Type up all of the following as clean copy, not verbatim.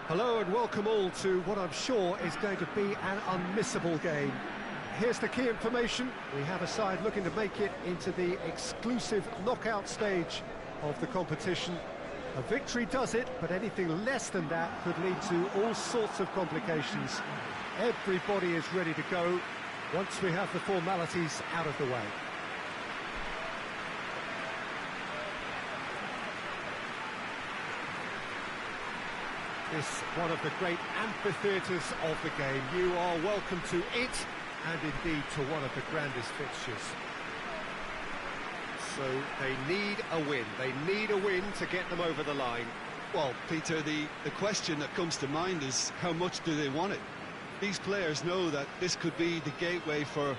Hello and welcome all to what I'm sure is going to be an unmissable game. Here's the key information. We have a side looking to make it into the exclusive knockout stage of the competition. A victory does it, but anything less than that could lead to all sorts of complications. Everybody is ready to go once we have the formalities out of the way. This one of the great amphitheatres of the game. You are welcome to it, and indeed to one of the grandest fixtures. So they need a win. They need a win to get them over the line. Well, Peter, the question that comes to mind is how much do they want it? These players know that this could be the gateway for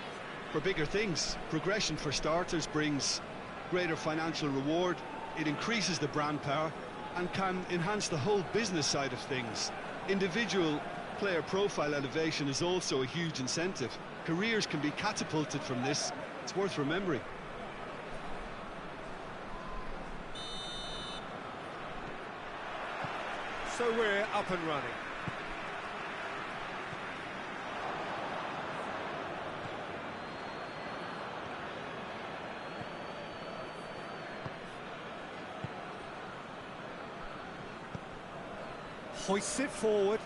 bigger things. Progression, for starters, brings greater financial reward. It increases the brand power and can enhance the whole business side of things. Individual player profile elevation is also a huge incentive. Careers can be catapulted from this. It's worth remembering. So we're up and running. Hoists it forward.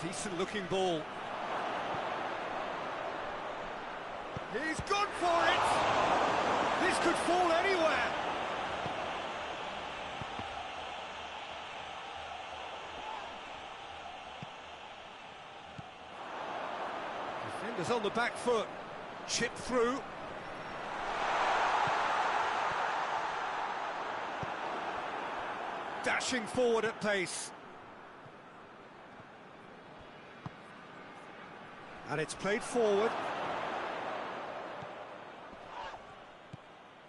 Decent looking ball. He's gone for it! This could fall anywhere! Defenders on the back foot. Chip through. Dashing forward at pace. And it's played forward.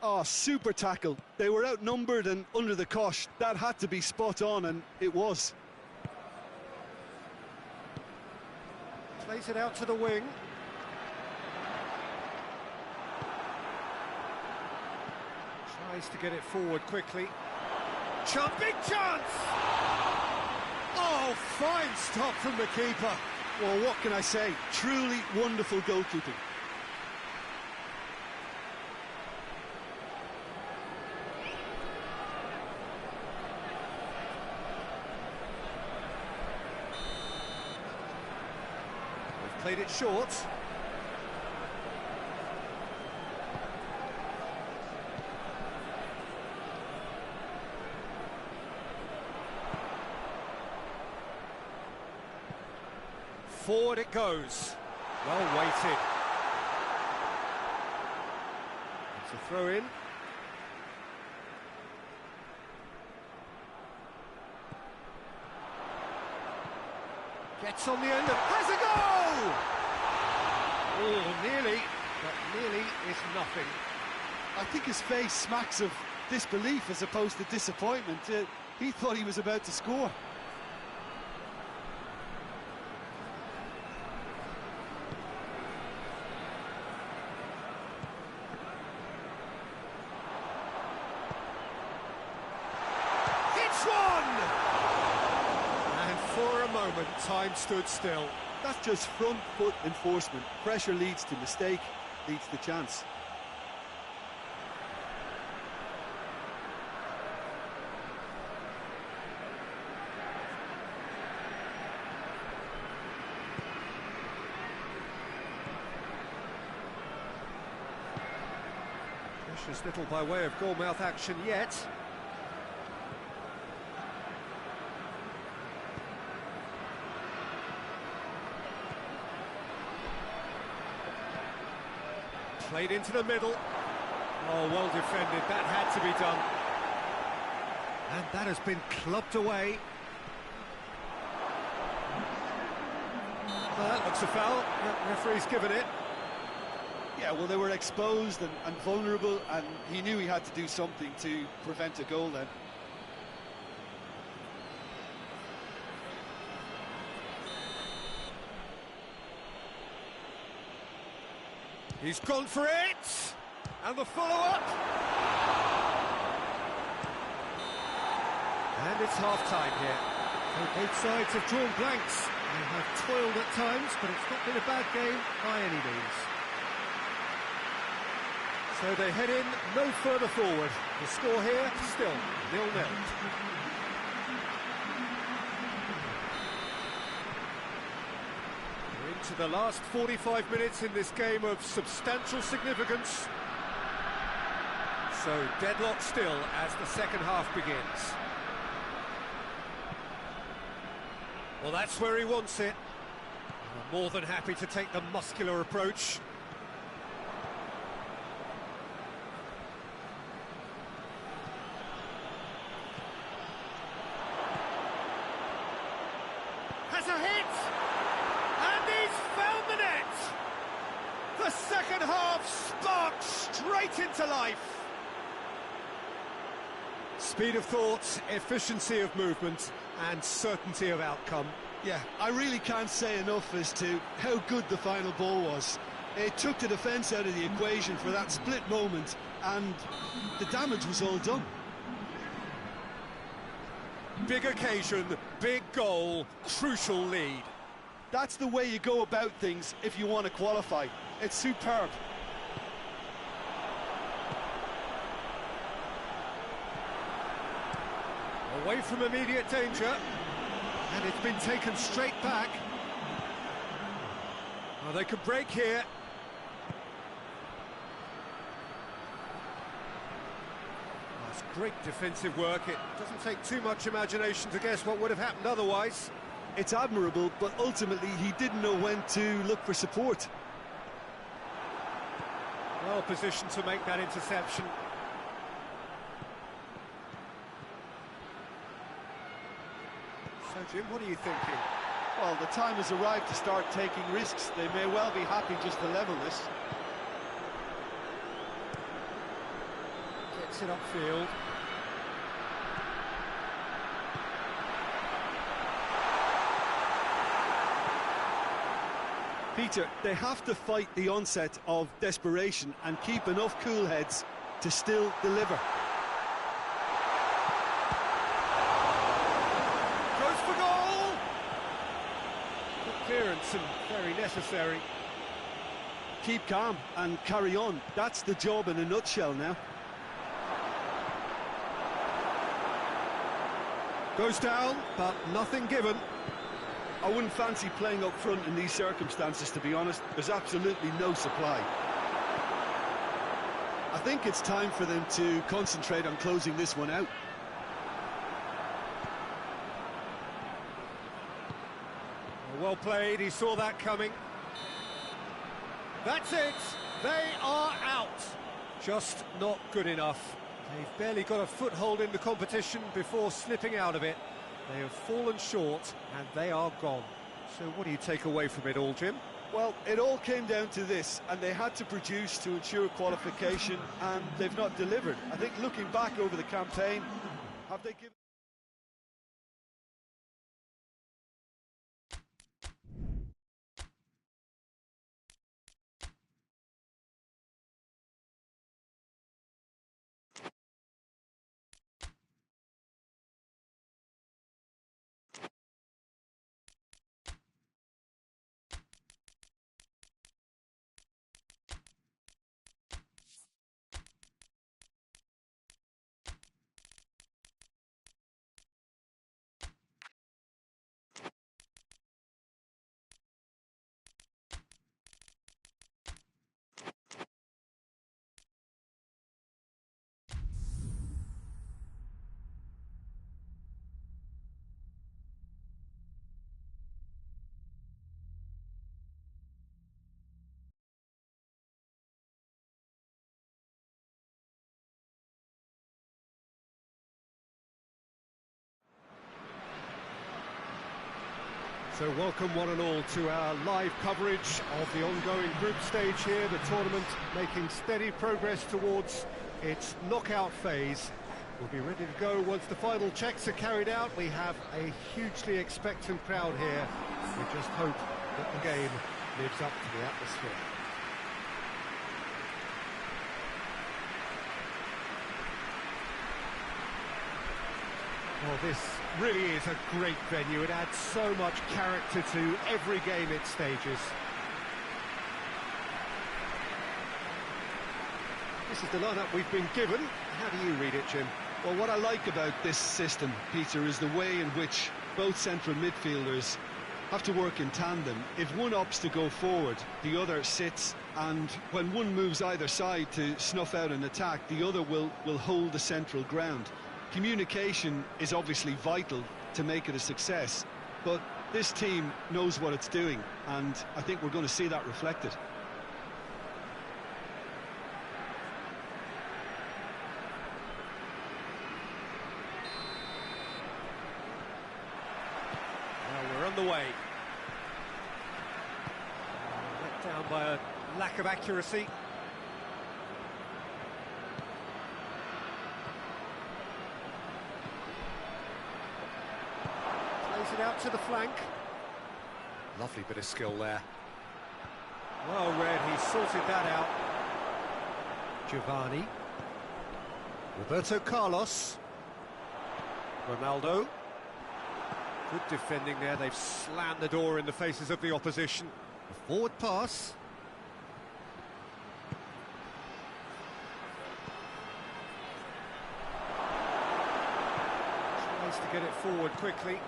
Oh, super tackle. They were outnumbered and under the cosh. That had to be spot on, and it was. Plays it out to the wing. Tries to get it forward quickly. Big chance! Oh, fine stop from the keeper. Well, what can I say? Truly wonderful goalkeeping. They've played it short. Forward it goes. Well weighted. It's a throw in. Gets on the end of... Has a goal! Oh, nearly, but nearly is nothing. I think his face smacks of disbelief as opposed to disappointment. He thought he was about to score. Time stood still. That's just front foot enforcement. Pressure leads to mistake, leads to chance. Precious little by way of goalmouth action yet. Played into the middle. Oh, well defended. That had to be done. And that has been clubbed away. That looks a foul. The referee's given it. Yeah, well, they were exposed and vulnerable, and he knew he had to do something to prevent a goal then. He's gone for it! And the follow-up! And it's half-time here. So both sides have drawn blanks. They have toiled at times, but it's not been a bad game by any means. So they head in no further forward. The score here, still 0-0. We're into the last 45 minutes in this game of substantial significance. So deadlock still as the second half begins. Well, that's where he wants it. More than happy to take the muscular approach. Has a hit! And he's found the net! The second half sparked straight into life. Speed of thought, efficiency of movement, and certainty of outcome. Yeah, I really can't say enough as to how good the final ball was. It took the defence out of the equation for that split moment, and the damage was all done. Big occasion, big goal, crucial lead. That's the way you go about things if you want to qualify. It's superb. Away from immediate danger, and it's been taken straight back. Well, they could break here. That's great defensive work. It doesn't take too much imagination to guess what would have happened otherwise. It's admirable, but ultimately he didn't know when to look for support. Well positioned to make that interception. So, Jim, what are you thinking? Well, the time has arrived to start taking risks. They may well be happy just to level this. Gets it upfield. Peter, they have to fight the onset of desperation and keep enough cool heads to still deliver. Clearance and very necessary. Keep calm and carry on. That's the job in a nutshell now. Goes down, but nothing given. I wouldn't fancy playing up front in these circumstances, to be honest. There's absolutely no supply. I think it's time for them to concentrate on closing this one out. Well played, he saw that coming. That's it, they are out. Just not good enough. They've barely got a foothold in the competition before slipping out of it. They have fallen short and they are gone. So what do you take away from it all, Jim? Well, it all came down to this, and they had to produce to ensure qualification, and they've not delivered. I think looking back over the campaign, have they given... So welcome one and all to our live coverage of the ongoing group stage here, the tournament making steady progress towards its knockout phase. We'll be ready to go once the final checks are carried out. We have a hugely expectant crowd here. We just hope that the game lives up to the atmosphere. Well, this really is a great venue. It adds so much character to every game it stages. This is the lineup we've been given. How do you read it, Jim? Well, what I like about this system, Peter, is the way in which both central midfielders have to work in tandem. If one opts to go forward, the other sits, and when one moves either side to snuff out an attack, the other will hold the central ground. Communication is obviously vital to make it a success, but this team knows what it's doing, and I think we're going to see that reflected. Well, we're on the way. Let down by a lack of accuracy. Plays it out to the flank. Lovely bit of skill there. Well read, he sorted that out. Giovanni. Roberto Carlos. Ronaldo. Good defending there, they've slammed the door in the faces of the opposition. A forward pass. Tries to get it forward quickly.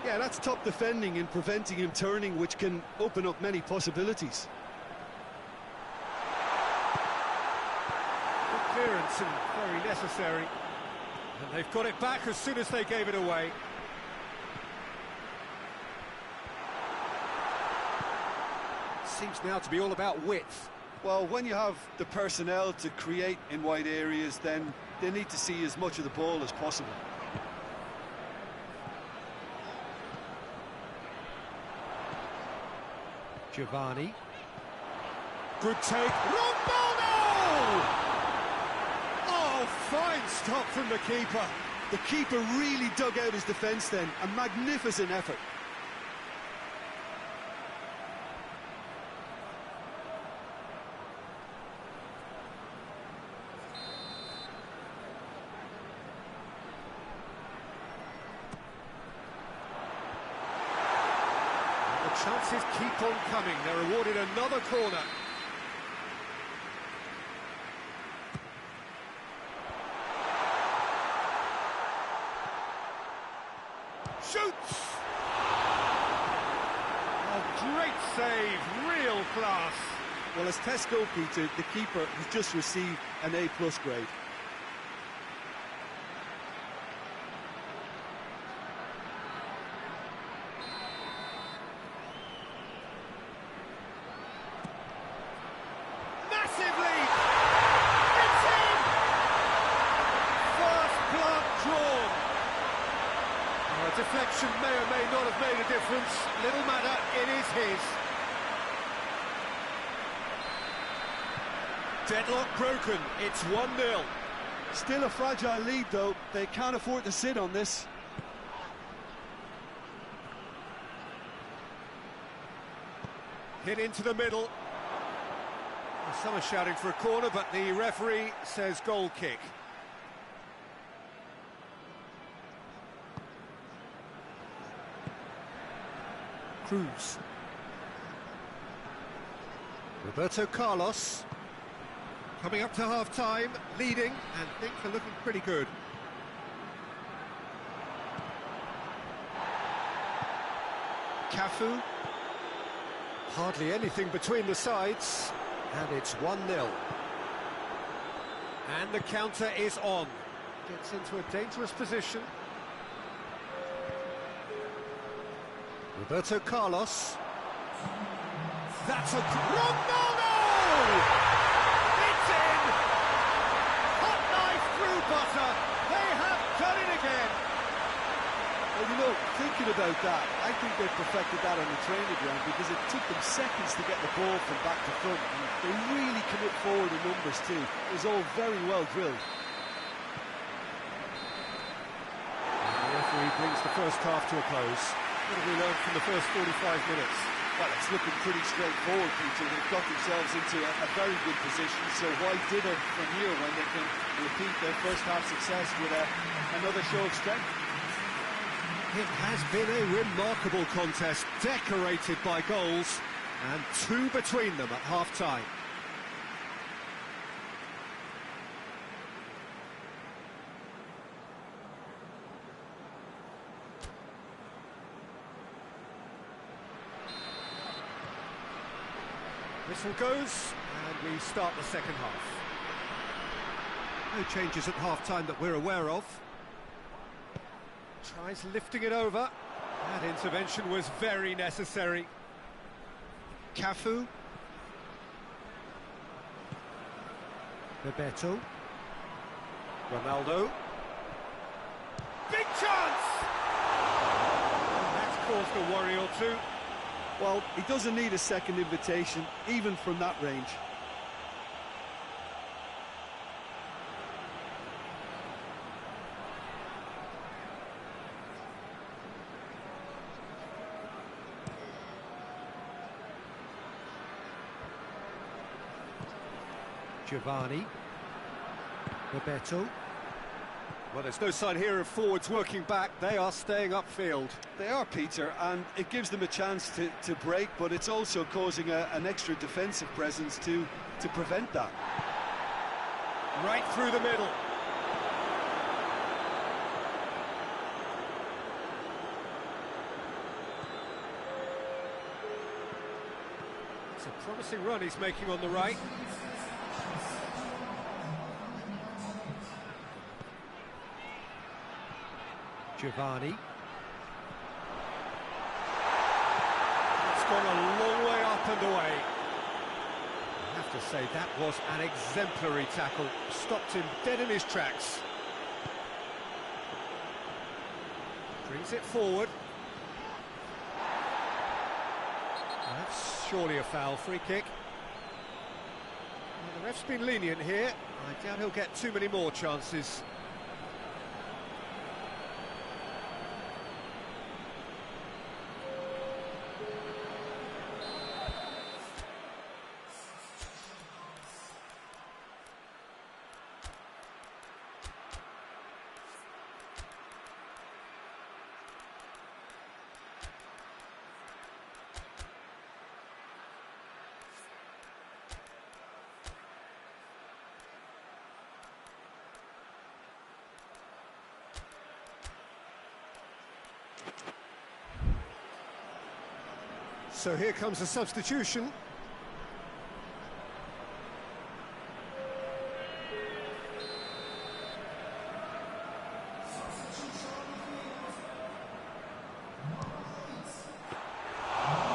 Yeah, that's top defending and preventing him turning, which can open up many possibilities. Good clearance and very necessary. And they've got it back as soon as they gave it away. Seems now to be all about width. Well, when you have the personnel to create in wide areas, then they need to see as much of the ball as possible. Giovanni. Good take. Ronaldo! Oh, fine stop from the keeper. The keeper really dug out his defence then. A magnificent effort. The chances keep on coming. They're awarded another corner. Shoots! A great save, real class. Well, as Tesco, Peter, the keeper has just received an A+ grade. Massive lead! It's in! First blood drawn. A deflection may or may not have made a difference. Little matter, it is his. Deadlock broken, it's 1-0. Still a fragile lead, though. They can't afford to sit on this. Hit into the middle. Some are shouting for a corner, but the referee says goal kick. Cruz. Roberto Carlos. Coming up to half-time, leading, and things are looking pretty good. Cafu. Hardly anything between the sides, and it's 1-0. And the counter is on. Gets into a dangerous position. Roberto Carlos. That's a... Ronaldo! It's in! Hot knife through butter. They have done it again. Well, you know, thinking about that, I think they perfected that on the training ground because it took them seconds to get the ball from back to front. And they really commit forward in numbers too. It was all very well drilled. And the referee brings the first half to a close. What have we learned from the first 45 minutes? Well, it's looking pretty straightforward, Peter. They've got themselves into a very good position, so why dither from here when they can repeat their first half success with another show of strength? It has been a remarkable contest, decorated by goals, and two between them at half-time. Whistle goes, and we start the second half. No changes at half-time that we're aware of. Tries lifting it over. That intervention was very necessary. Cafu. Bebeto. Ronaldo. Big chance! And that's caused a worry or two. Well, he doesn't need a second invitation, even from that range. Giovanni. Bebeto. Well, there's no sign here of forwards working back. They are staying upfield. They are, Peter, and it gives them a chance to break, but it's also causing an extra defensive presence to prevent that. Right through the middle. It's a promising run he's making on the right. Giovanni. It's gone a long way up and away. I have to say, that was an exemplary tackle. Stopped him dead in his tracks. Brings it forward. That's surely a foul. Free kick. Well, the ref's been lenient here. I doubt he'll get too many more chances. So here comes a substitution.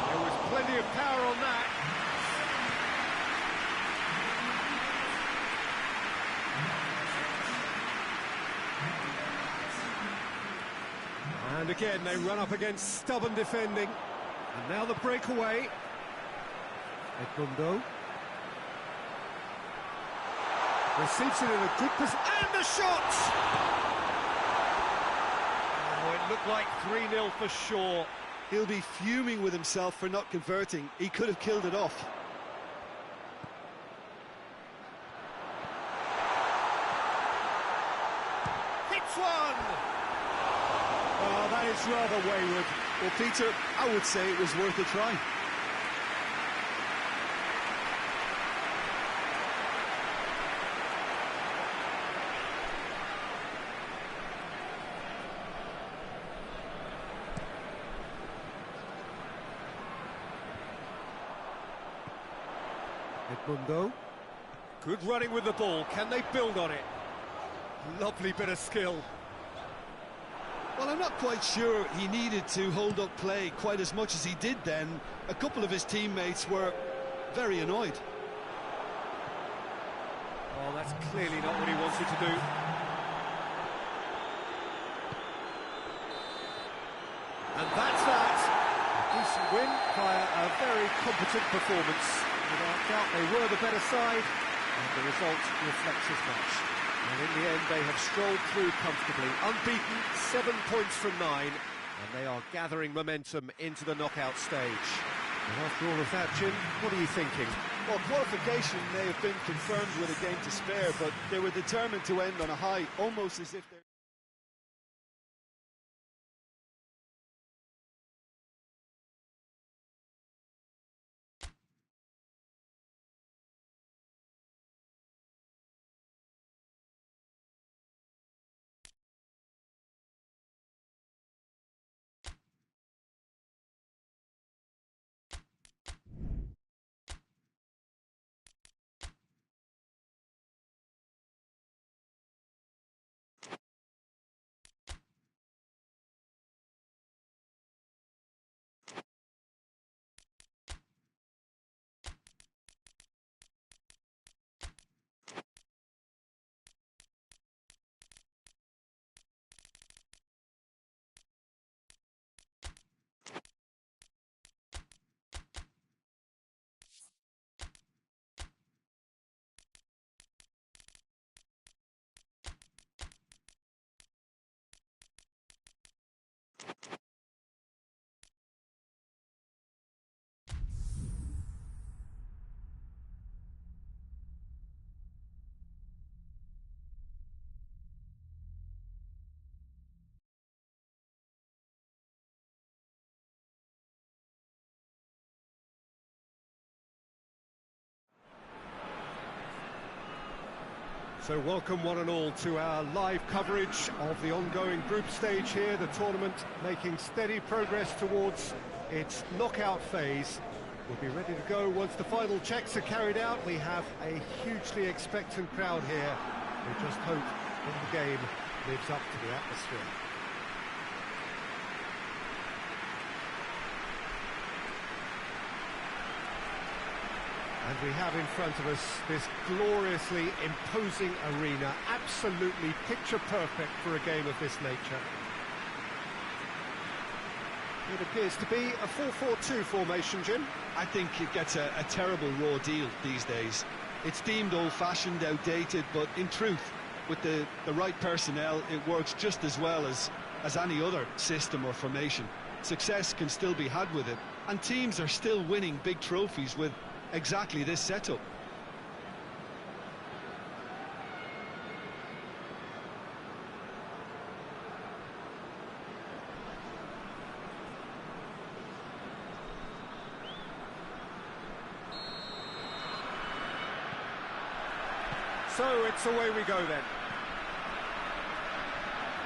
There was plenty of power on that. And again, they run up against stubborn defending. And now the breakaway. Edmundo. Receives it in a good position. And the shot! Oh, it looked like 3-0 for sure. He'll be fuming with himself for not converting. He could have killed it off. Hits one! Oh, that is rather wayward. Well, Peter, I would say it was worth a try. Edmundo. Good running with the ball. Can they build on it? Lovely bit of skill. Well, I'm not quite sure he needed to hold up play quite as much as he did then. A couple of his teammates were very annoyed. Oh, that's clearly not what he wanted to do. And that's that. A decent win via a very competent performance. Without doubt, they were the better side, and the result reflects as much. And in the end, they have strolled through comfortably, unbeaten, 7 points from 9, and they are gathering momentum into the knockout stage. And after all of that, Jim, what are you thinking? Well, qualification may have been confirmed with a game to spare, but they were determined to end on a high, almost as if they're... So welcome one and all to our live coverage of the ongoing group stage here, the tournament making steady progress towards its knockout phase. We'll be ready to go once the final checks are carried out. We have a hugely expectant crowd here. We just hope that the game lives up to the atmosphere. And we have in front of us this gloriously imposing arena, absolutely picture perfect for a game of this nature. It appears to be a 4-4-2 formation, Jim. I think it gets a terrible raw deal these days. It's deemed old-fashioned, outdated, but in truth, with the right personnel, it works just as well as any other system or formation. Success can still be had with it, and teams are still winning big trophies with exactly this setup. So it's away we go then.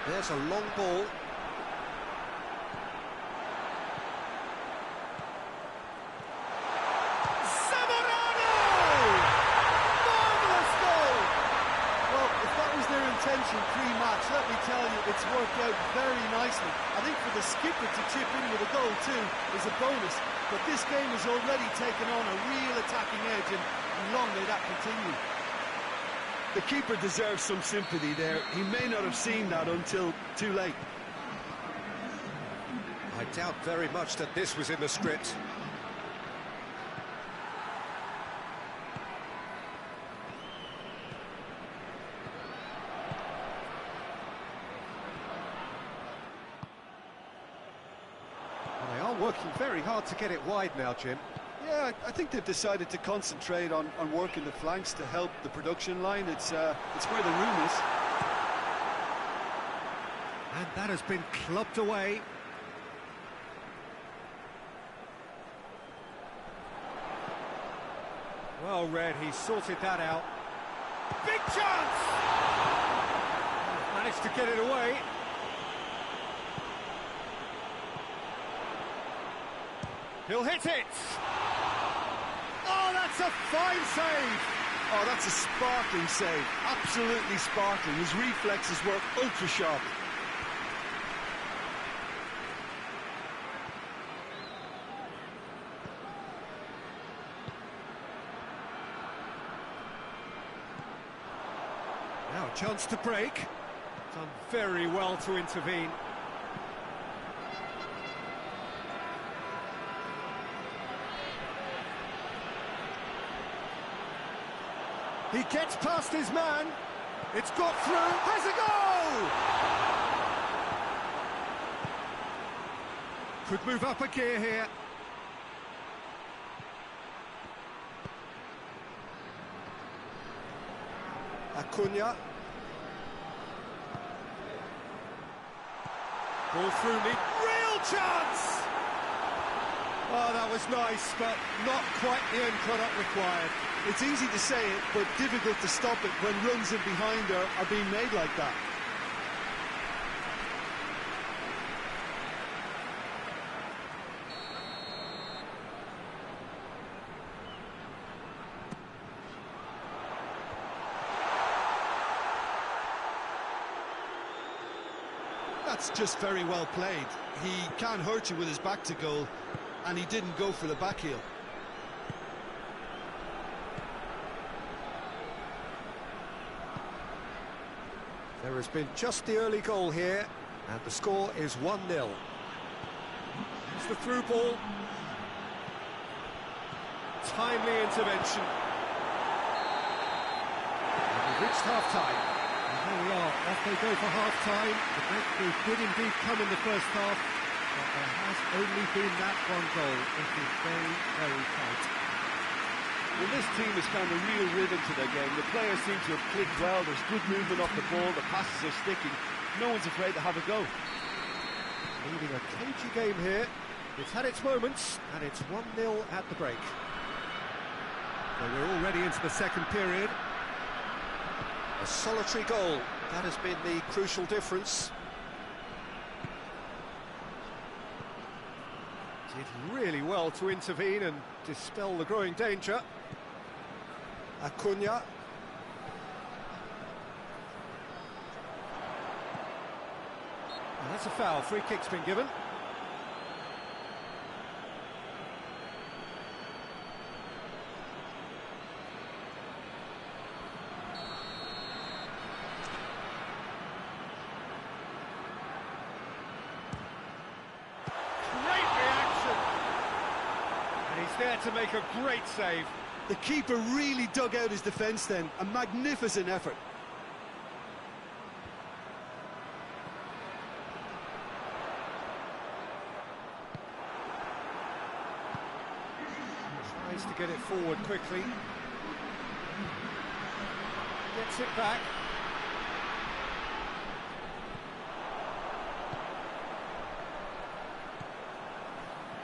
There's a long ball. Pre-match, let me tell you, it's worked out very nicely. I think for the skipper to chip in with a goal too is a bonus, but this game has already taken on a real attacking edge, and long may that continue. The keeper deserves some sympathy there. He may not have seen that until too late. I doubt very much that this was in the script. Working very hard to get it wide now, Jim. Yeah, I think they've decided to concentrate on working the flanks to help the production line. It's where the room is. And that has been clubbed away. Well read, he sorted that out. Big chance! Managed to get it away. He'll hit it! Oh, that's a fine save! Oh, that's a sparkling save. Absolutely sparkling. His reflexes work ultra sharp. Now a chance to break. Done very well to intervene. He gets past his man. It's got through. Has a goal! Could move up a gear here. Acuna. Ball through me. Real chance! Oh, that was nice, but not quite the end product required. It's easy to say it, but difficult to stop it when runs in behind are being made like that. That's just very well played. He can't hurt you with his back to goal, and he didn't go for the back heel. There has been just the early goal here, and the score is 1-0. It's the through ball. Timely intervention. And we've reached half-time. And here we are, off they go for half-time. The breakthrough did indeed come in the first half, but there has only been that one goal. It is very, very tight. Well, this team has found a real rhythm to their game. The players seem to have clicked well. There's good movement off the ball. The passes are sticking. No one's afraid to have a go. Leading a cagey game here. It's had its moments, and it's 1-0 at the break. So we're already into the second period. A solitary goal. That has been the crucial difference. Did really well to intervene and dispel the growing danger. Acuna. And that's a foul. Free kick's been given. There to make a great save. The keeper really dug out his defence then. A magnificent effort. Tries to get it forward quickly. Gets it back.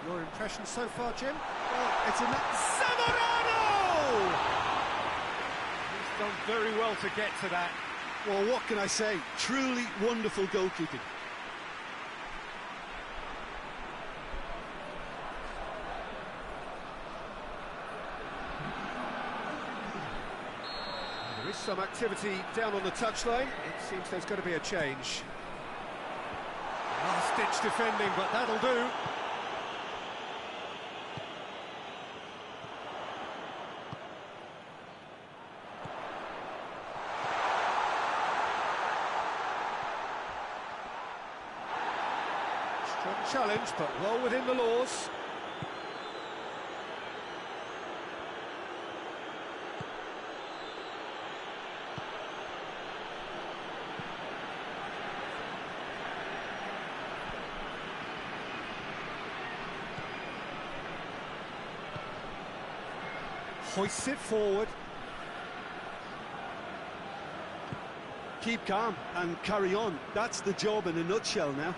Your impression so far, Jim? Well, it's a... Zamorano! He's done very well to get to that. Well, what can I say? Truly wonderful goalkeeping. There is some activity down on the touchline. It seems there's going to be a change. Last-ditch defending, but that'll do. Challenge, but well within the laws. Hoists it forward. Keep calm and carry on. That's the job in a nutshell now.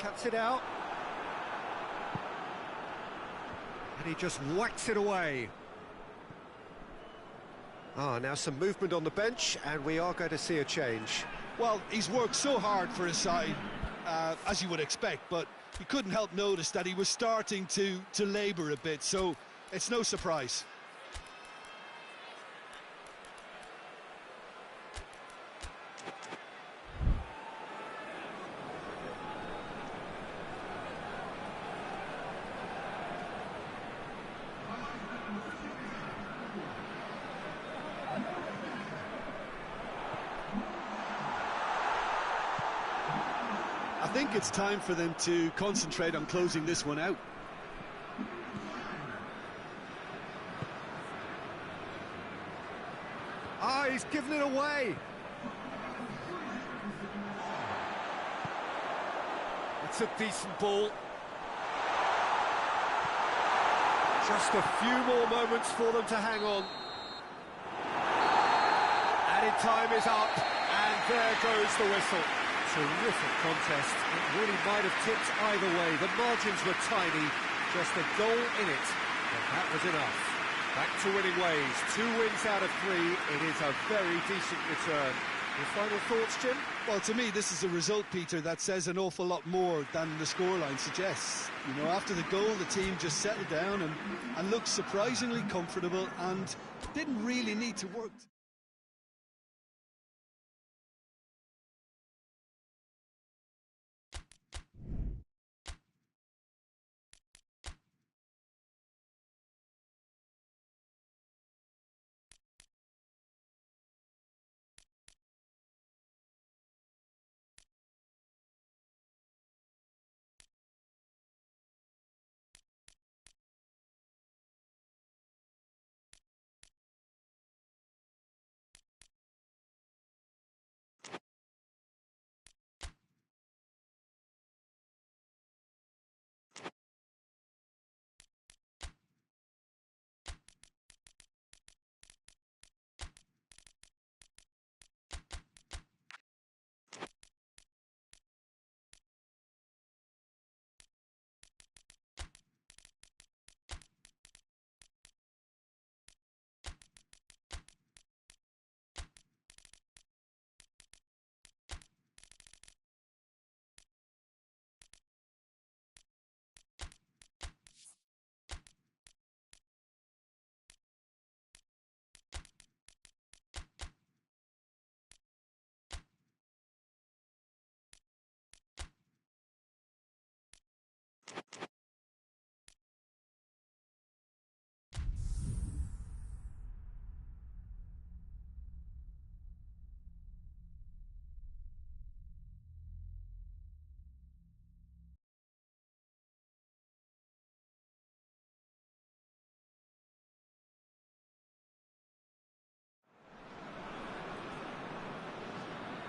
Cuts it out. And he just whacks it away. Now some movement on the bench, and we are going to see a change. Well, he's worked so hard for his side, as you would expect, but you couldn't help notice that he was starting to labour a bit, so it's no surprise. I think it's time for them to concentrate on closing this one out. He's given it away. It's a decent ball. Just a few more moments for them to hang on. Added time is up, and there goes the whistle. Terrific contest. It really might have tipped either way. The margins were tiny, just a goal in it, and that was enough. Back to winning ways. 2 wins out of 3. It is a very decent return. Your final thoughts, Jim? Well, to me, this is a result, Peter, that says an awful lot more than the scoreline suggests. You know, after the goal, the team just settled down and looked surprisingly comfortable and didn't really need to work.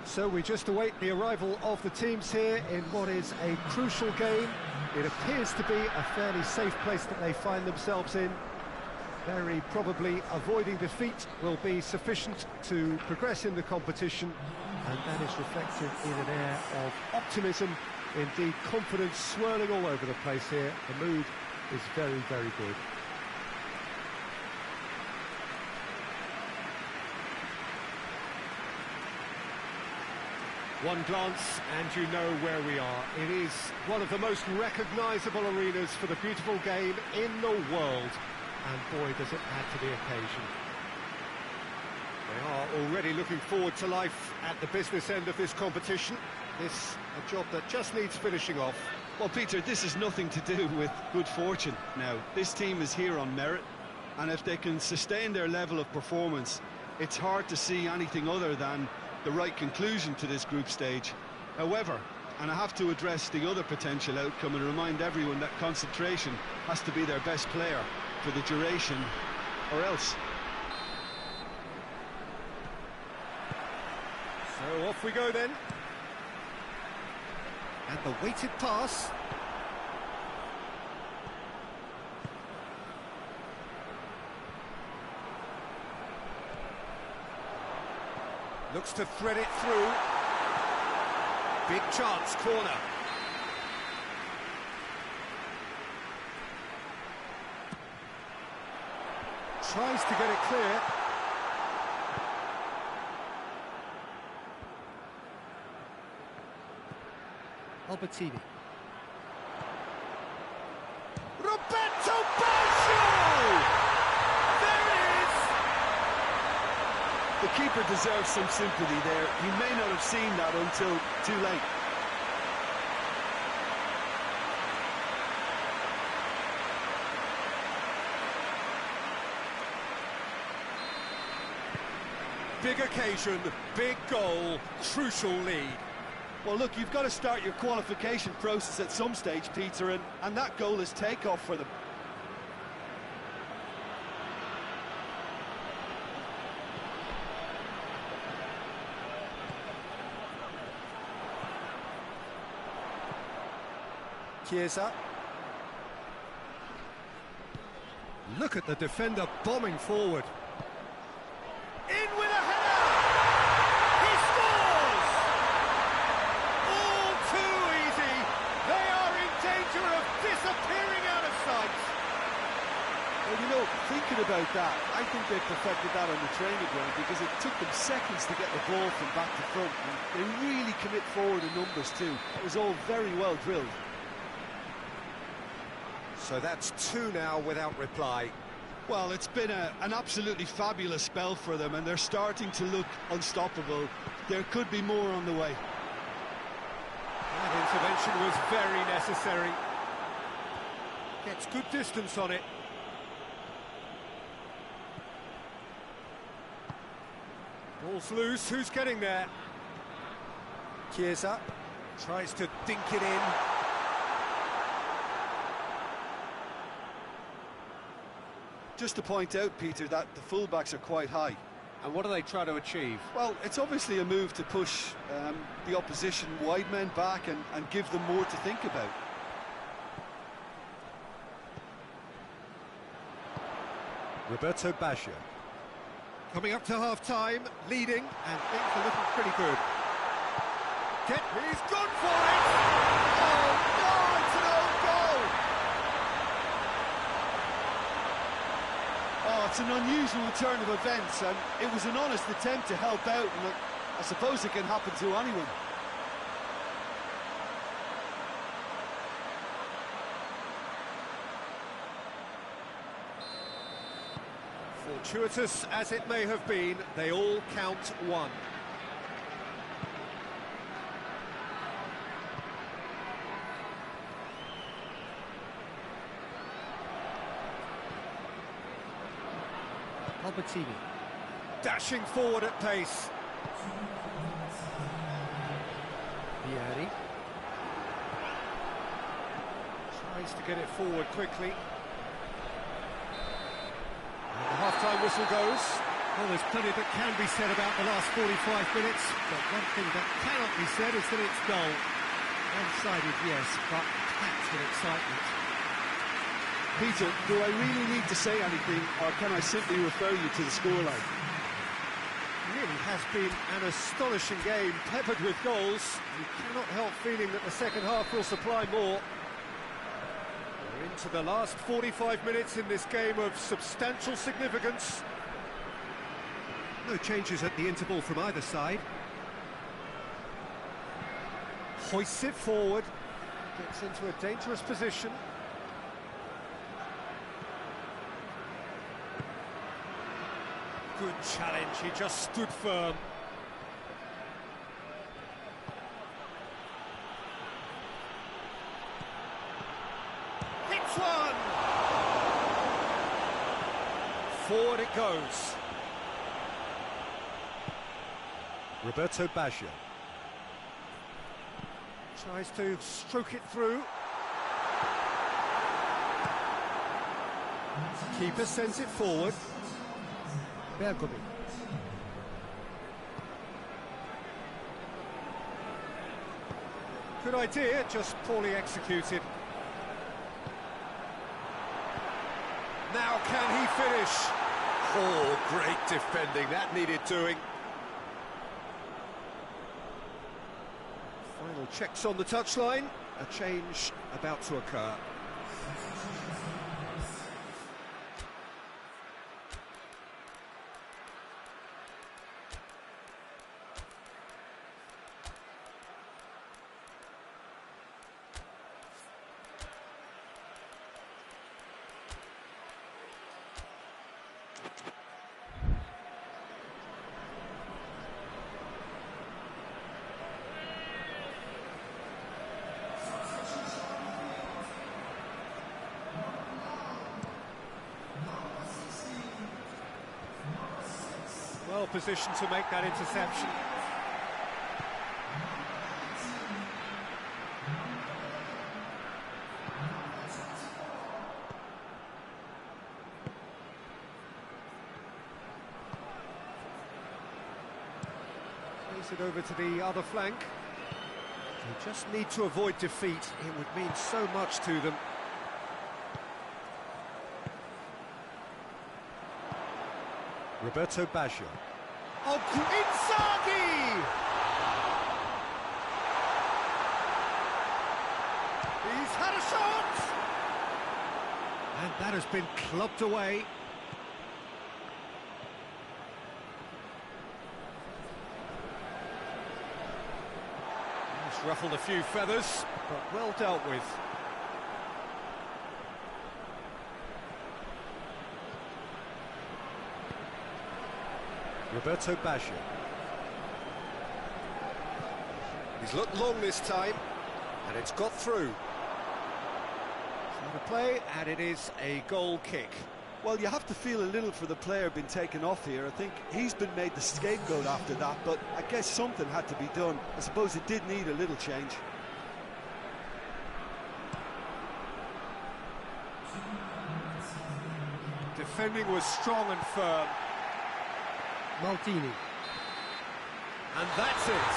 So we just await the arrival of the teams here in what is a crucial game. It appears to be a fairly safe place that they find themselves in. Very probably avoiding defeat will be sufficient to progress in the competition, and that is reflected in an air of optimism, indeed confidence swirling all over the place here. The mood is very, very good. One glance and you know where we are. It is one of the most recognisable arenas for the beautiful game in the world. And boy, does it add to the occasion. They are already looking forward to life at the business end of this competition. This a job that just needs finishing off. Well, Peter, this is nothing to do with good fortune now. This team is here on merit, and if they can sustain their level of performance, it's hard to see anything other than the right conclusion to this group stage. However, and I have to address the other potential outcome and remind everyone that concentration has to be their best player for the duration, or else. So off we go then. And the weighted pass. Looks to thread it through. Big chance, corner. Tries to get it clear. Albertini. Roberto Baggio! There it is! The keeper deserves some sympathy there. He may not have seen that until too late. Big occasion, big goal, crucial lead. Well, look, you've got to start your qualification process at some stage, Peter, and that goal is takeoff for them. Chiesa. Look at the defender bombing forward. In with a header! He scores! All too easy. They are in danger of disappearing out of sight. Well, you know, thinking about that, I think they perfected that on the training ground because it took them seconds to get the ball from back to front. And they really commit forward in numbers too. It was all very well drilled. So that's 2 now without reply. Well, it's been an absolutely fabulous spell for them, and they're starting to look unstoppable. There could be more on the way. That intervention was very necessary. Gets good distance on it. Ball's loose, who's getting there? Chiesa tries to dink it in. Just to point out, Peter, that the fullbacks are quite high. And what do they try to achieve? Well, it's obviously a move to push the opposition wide men back and give them more to think about. Roberto Baggio. Coming up to half-time, leading, and things are looking pretty good. He's gone for it! Oh, no, it's an own goal! Oh, it's an unusual turn of events, and it was an honest attempt to help out, and I suppose it can happen to anyone. Fortuitous as it may have been, they all count 1. Albertini. Dashing forward at pace. Vieri. Tries to get it forward quickly. And the half-time whistle goes. Well, there's plenty that can be said about the last 45 minutes, but one thing that cannot be said is that it's dull. One-sided, yes, but packed with excitement. Peter, do I really need to say anything, or can I simply refer you to the scoreline? It really has been an astonishing game, peppered with goals. You cannot help feeling that the second half will supply more. We're into the last 45 minutes in this game of substantial significance. No changes at the interval from either side. Hoists it forward, gets into a dangerous position. Good challenge, he just stood firm. Hits one! Forward it goes. Roberto Baggio. Tries to stroke it through. Keeper sends it forward. Bergomi. Good idea, just poorly executed. Now can he finish? Oh, great defending, that needed doing. Final checks on the touchline, a change about to occur. Well positioned to make that interception. Plays it over to the other flank. They just need to avoid defeat. It would mean so much to them. Roberto Baggio. Oh, Inzaghi! He's had a shot! And that has been clubbed away. He's ruffled a few feathers, but well dealt with. Roberto Baggio. He's looked long this time, and it's got through. It's a play, and it is a goal kick. Well, you have to feel a little for the player being taken off here. I think he's been made the scapegoat after that, but I guess something had to be done. I suppose it did need a little change. Defending was strong and firm. Maldini. And that's it.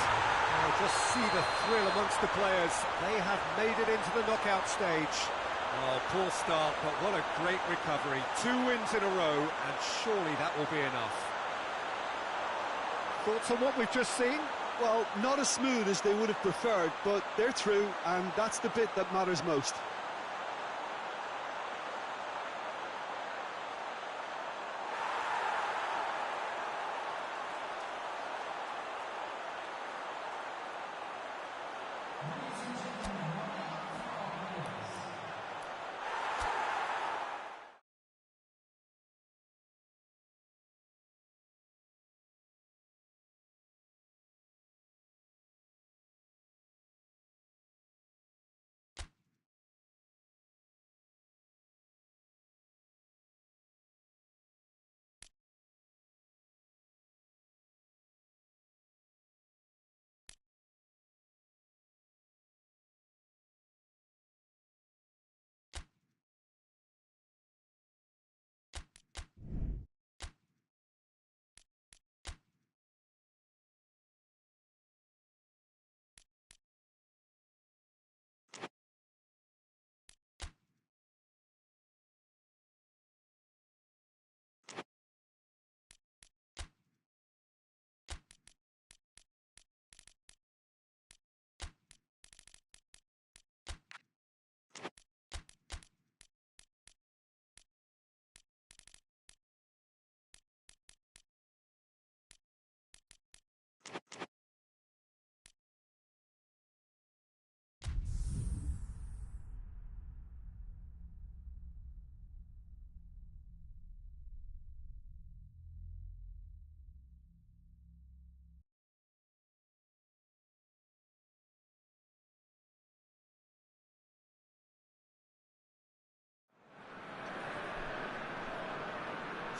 Oh, just see the thrill amongst the players. They have made it into the knockout stage. Oh, poor start, but what a great recovery. 2 wins in a row, and surely that will be enough. Thoughts on what we've just seen? Well, not as smooth as they would have preferred, but they're through, and that's the bit that matters most.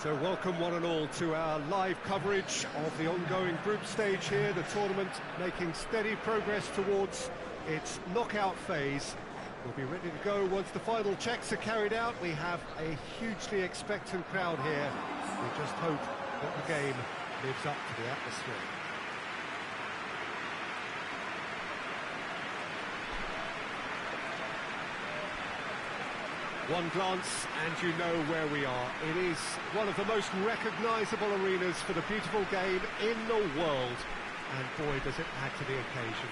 So welcome one and all to our live coverage of the ongoing group stage here, the tournament making steady progress towards its knockout phase. We'll be ready to go once the final checks are carried out. We have a hugely expectant crowd here. We just hope that the game lives up to the atmosphere. One glance and you know where we are. It is one of the most recognisable arenas for the beautiful game in the world. And boy, does it add to the occasion.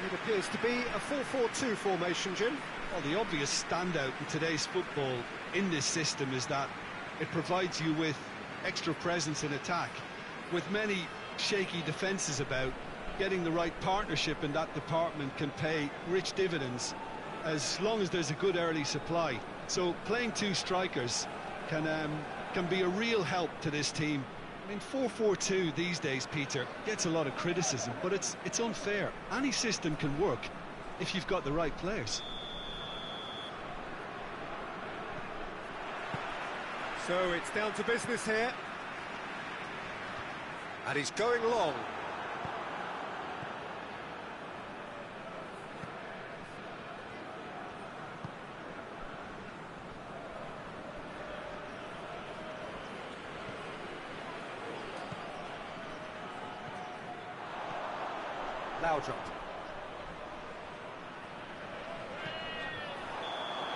It appears to be a 4-4-2 formation, Jim. Well, the obvious standout in today's football in this system is that it provides you with extra presence in attack. With many shaky defences about, getting the right partnership in that department can pay rich dividends, as long as there's a good early supply. So playing 2 strikers can be a real help to this team. I mean, 4-4-2 these days, Peter, gets a lot of criticism, but it's unfair. Any system can work if you've got the right players. So it's down to business here. And he's going long. Laudrup.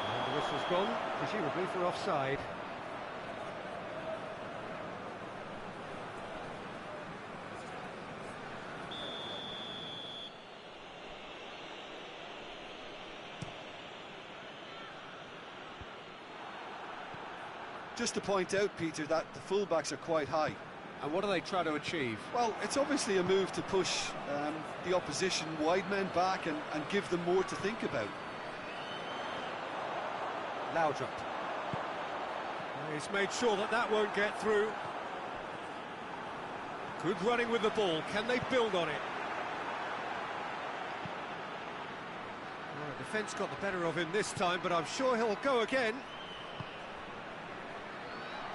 And the whistle's gone, presumably for offside. Just to point out, Peter, that the fullbacks are quite high. And what do they try to achieve? Well, it's obviously a move to push the opposition wide men back and give them more to think about. Laudrup. He's made sure that that won't get through. Good running with the ball. Can they build on it? Well, the defence got the better of him this time, but I'm sure he'll go again.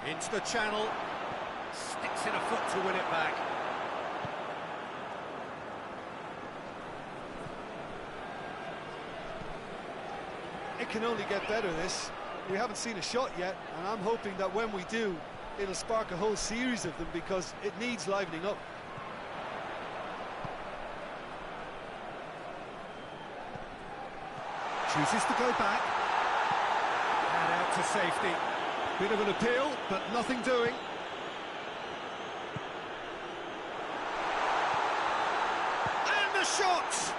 Into the channel. Sticks in a foot to win it back. It can only get better, this. We haven't seen a shot yet, and I'm hoping that when we do, it'll spark a whole series of them, because it needs livening up. Chooses to go back. And out to safety. Bit of an appeal, but nothing doing. And the shot!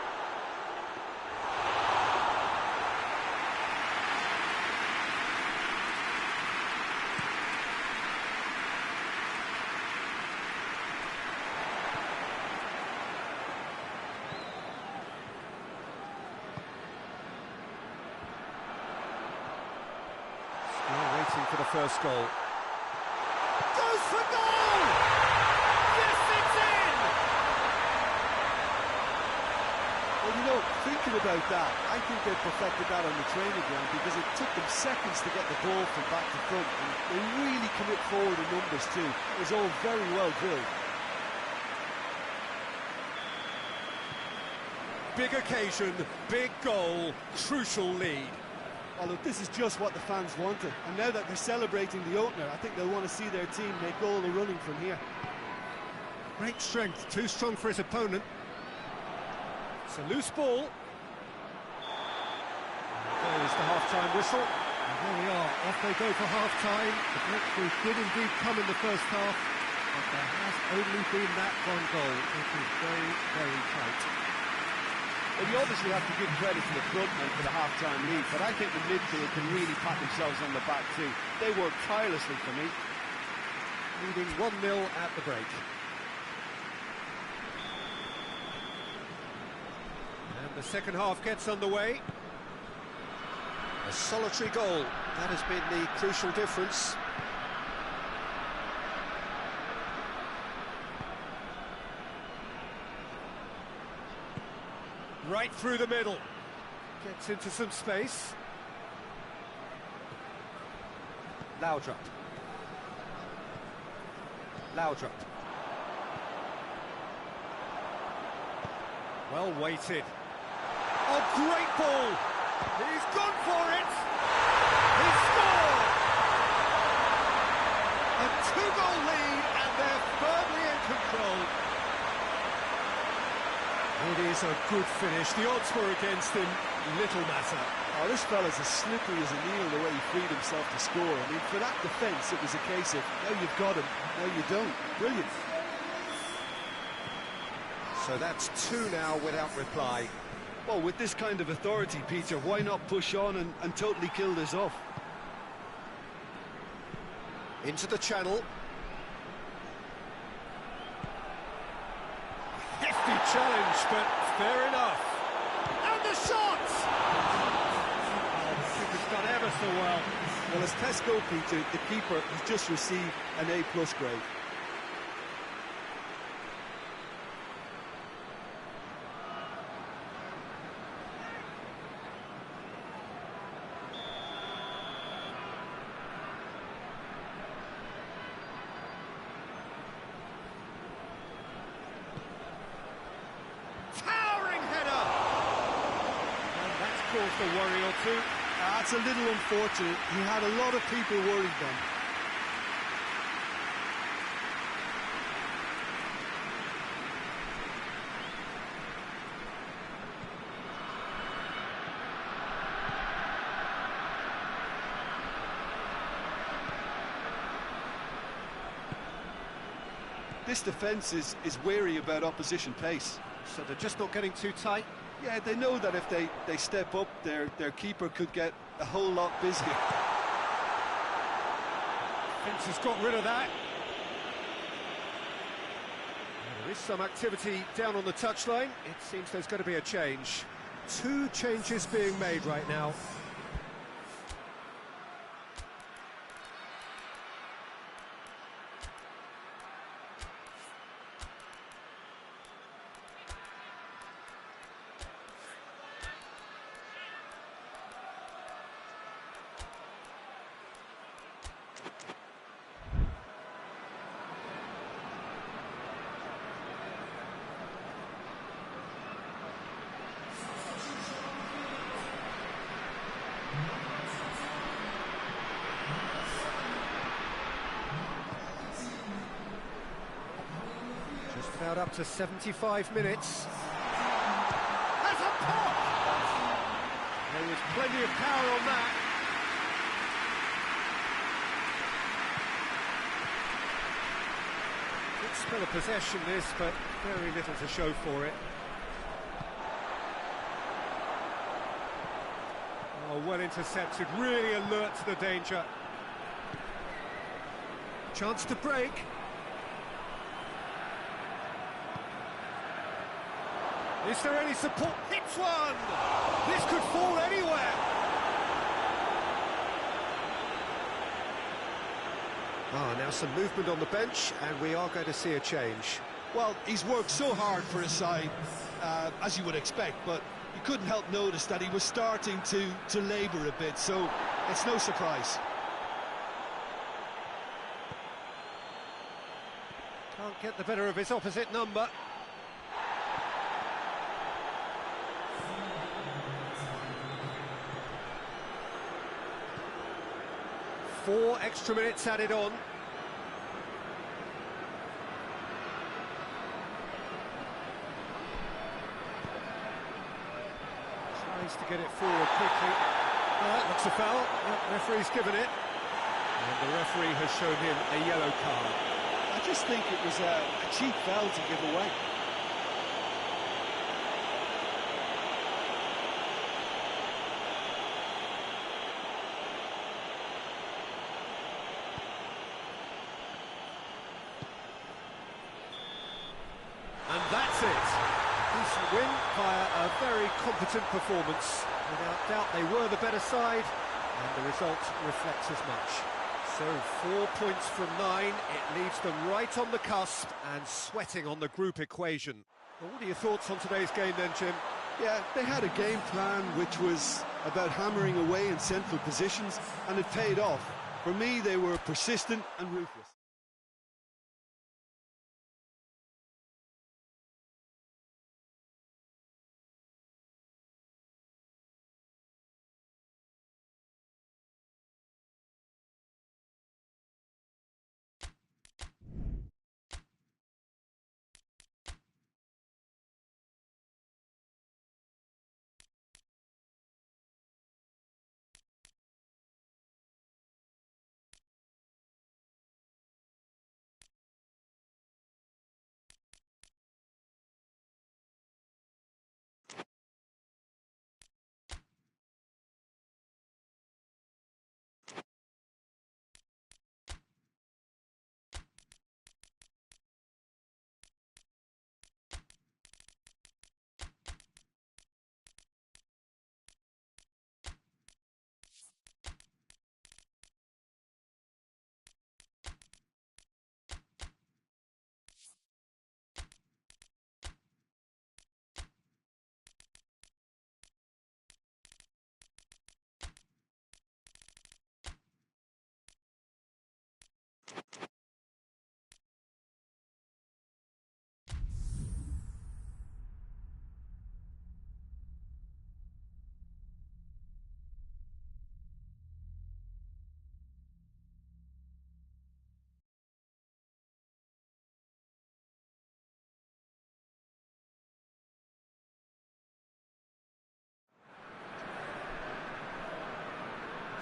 For the first goal. Goes for goal! Yes, it's in! Well, you know, thinking about that, I think they perfected that on the training ground, because it took them seconds to get the ball from back to front, and they really commit forward in numbers too. It was all very well drilled. Big occasion, big goal, crucial lead. Oh, look, this is just what the fans wanted, and now that they're celebrating the opener, I think they'll want to see their team make all the running from here. Great strength, too strong for his opponent. It's a loose ball. There is the half-time whistle. And there we are, off they go for half-time. The breakthrough did indeed come in the first half, but there has only been that one goal. It is very, very tight. Well, you obviously have to give credit to the front men for the half-time lead, but I think the midfield can really pat themselves on the back too. They work tirelessly for me. Leading 1-0 at the break. And the second half gets underway. A solitary goal, that has been the crucial difference. Right through the middle. Gets into some space. Laudrup. Laudrup. Well weighted. Oh, great ball! He's gone for it! He scored! A two-goal lead, and they're firmly in control. It is a good finish. The odds were against him. Little matter. Oh, this fella's as slippery as a needle the way he freed himself to score. I mean, for that defence, it was a case of, now you've got him, now you don't. Brilliant. So that's two now without reply. Well, with this kind of authority, Peter, why not push on and totally kill this off? Into the channel. Hefty challenge, but fair enough. And the shot! The keeper's done ever so well. Well, as tests go, Peter, the keeper has just received an A+ grade. Caused a worry or two. That's a little unfortunate. He had a lot of people worried then. This defence is wary about opposition pace. So they're just not getting too tight. Yeah, they know that if they step up, their keeper could get a whole lot busier. Defence has got rid of that. There is some activity down on the touchline. It seems there's going to be a change. 2 changes being made right now. Just about up to 75 minutes. Has a pop! There was plenty of power on that. Good spell of possession this, but very little to show for it. Oh, well intercepted, really alert to the danger. Chance to break. Is there any support? Hits one! This could fall anywhere! Now some movement on the bench, and we are going to see a change. Well, he's worked so hard for his side, as you would expect, but you couldn't help notice that he was starting to labour a bit, so it's no surprise. Can't get the better of his opposite number. Four extra minutes added on. Tries to get it forward quickly. Oh, that looks a foul. Yep, referee's given it. And the referee has shown him a yellow card. I just think it was a cheap foul to give away. And that's it. Decent win via a very competent performance. Without doubt, they were the better side, and the result reflects as much. So 4 points from 9, it leaves them right on the cusp and sweating on the group equation. Well, what are your thoughts on today's game then, Jim? Yeah, they had a game plan which was about hammering away in central positions, and it paid off. For me, they were persistent and ruthless.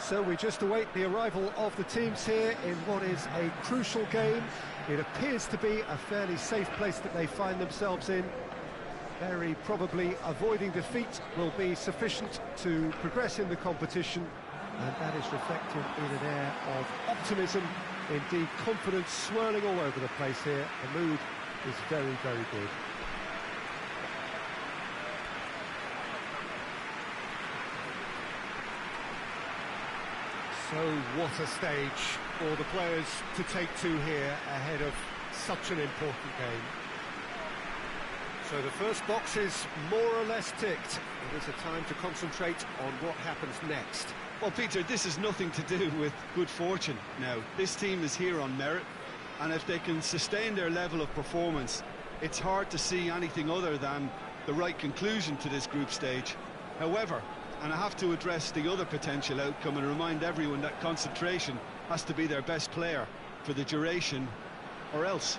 So we just await the arrival of the teams here in what is a crucial game. It appears to be a fairly safe place that they find themselves in. Very probably avoiding defeat will be sufficient to progress in the competition, and that is reflected in an air of optimism Indeed, confidence swirling all over the place here. The mood is very, very good. So what a stage for the players to take to here ahead of such an important game. So the first box is more or less ticked. It is a time to concentrate on what happens next. Well, Peter, this has nothing to do with good fortune now. This team is here on merit, and if they can sustain their level of performance, it's hard to see anything other than the right conclusion to this group stage. However, and I have to address the other potential outcome and remind everyone that concentration has to be their best player for the duration, or else.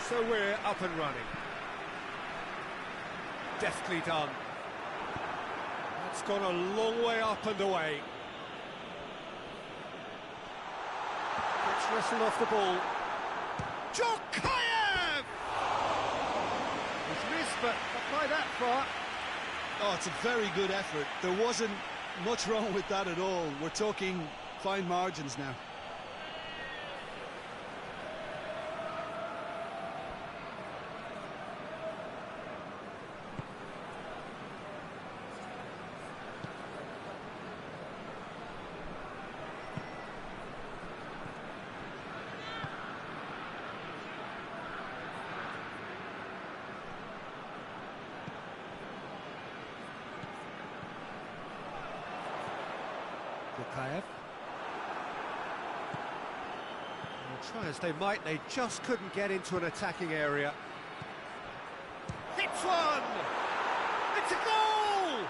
So we're up and running. Deftly done. That's gone a long way up and away. Gets wrestled off the ball. Jokayev! He's missed, but not by that far. Oh, it's a very good effort. There wasn't much wrong with that at all. We're talking fine margins now. Jokayev. Try as they might, they just couldn't get into an attacking area. Hits one! It's a goal!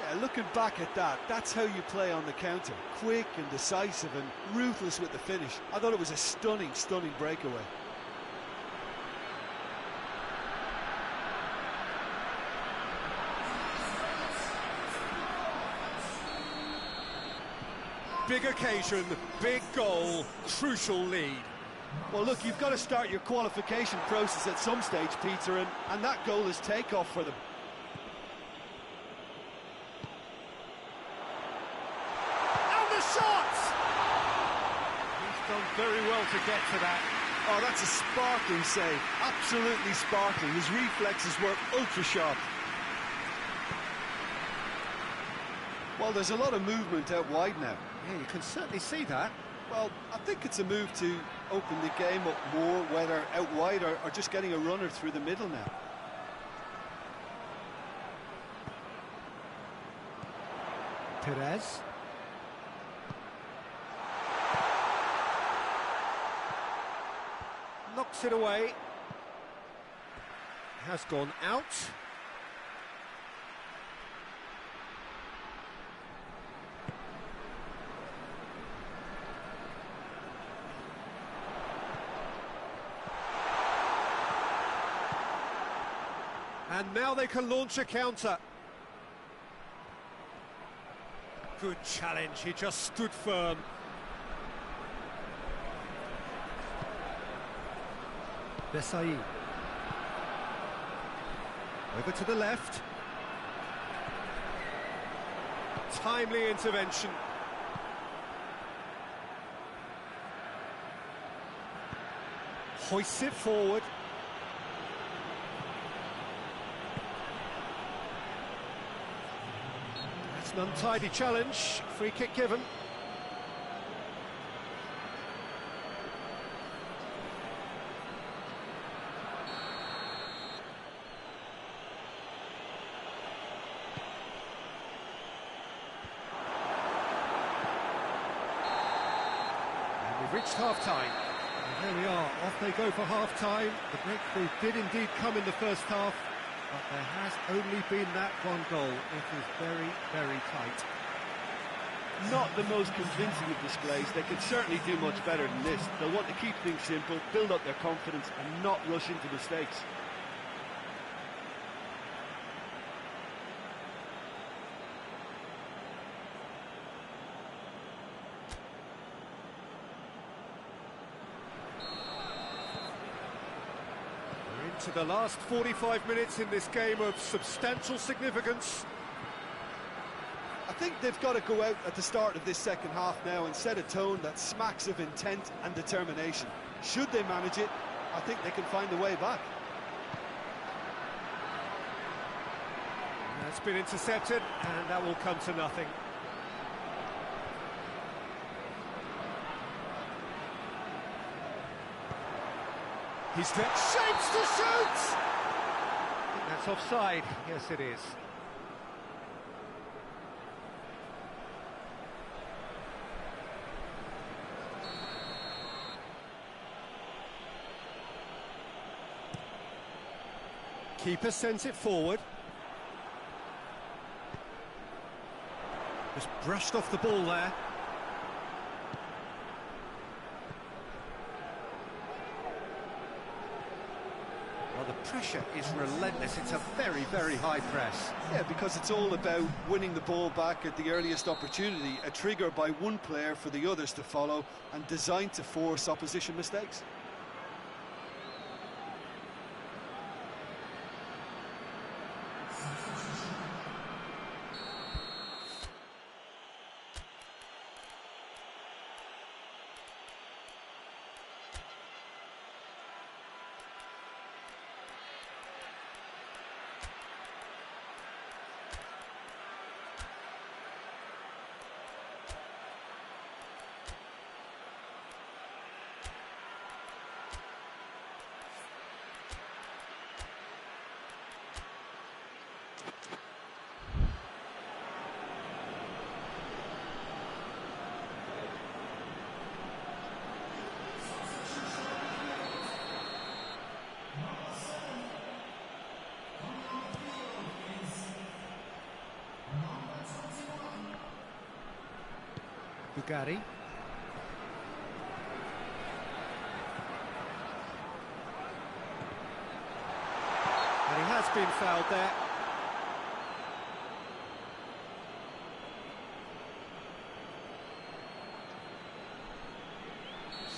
Yeah, looking back at that, that's how you play on the counter. Quick and decisive and ruthless with the finish. I thought it was a stunning, stunning breakaway. Big occasion, big goal, crucial lead. Well, look, you've got to start your qualification process at some stage, Peter, and that goal is takeoff for them. And the shot! He's done very well to get to that. Oh, that's a sparkling save. Absolutely sparkling. His reflexes were ultra-sharp. Well, there's a lot of movement out wide now. Yeah, you can certainly see that. Well, I think it's a move to open the game up more, whether out wide or just getting a runner through the middle now. Perez. Knocks it away. Has gone out. And now they can launch a counter. Good challenge, he just stood firm. Besai. Over to the left. Timely intervention. Hoists it forward. That's an untidy challenge. Free kick given. Reached half-time. And there we are, off they go for half-time. The breakthrough did indeed come in the first half, but there has only been that one goal. It is very, very tight. Not the most convincing of displays. They could certainly do much better than this. They'll want to keep things simple, build up their confidence and not rush into mistakes. into the last 45 minutes in this game of substantial significance. I think they've got to go out at the start of this second half now and set a tone that smacks of intent and determination. Should they manage it, I think they can find a way back. That's been intercepted, and that will come to nothing. He's got shapes to shoot! I think that's offside. Yes, it is. Keeper sends it forward. Just brushed off the ball there. Well, the pressure is relentless. It's a very, very high press. Yeah, because it's all about winning the ball back at the earliest opportunity, a trigger by one player for the others to follow, and designed to force opposition mistakes. Bugatti. And he has been fouled there.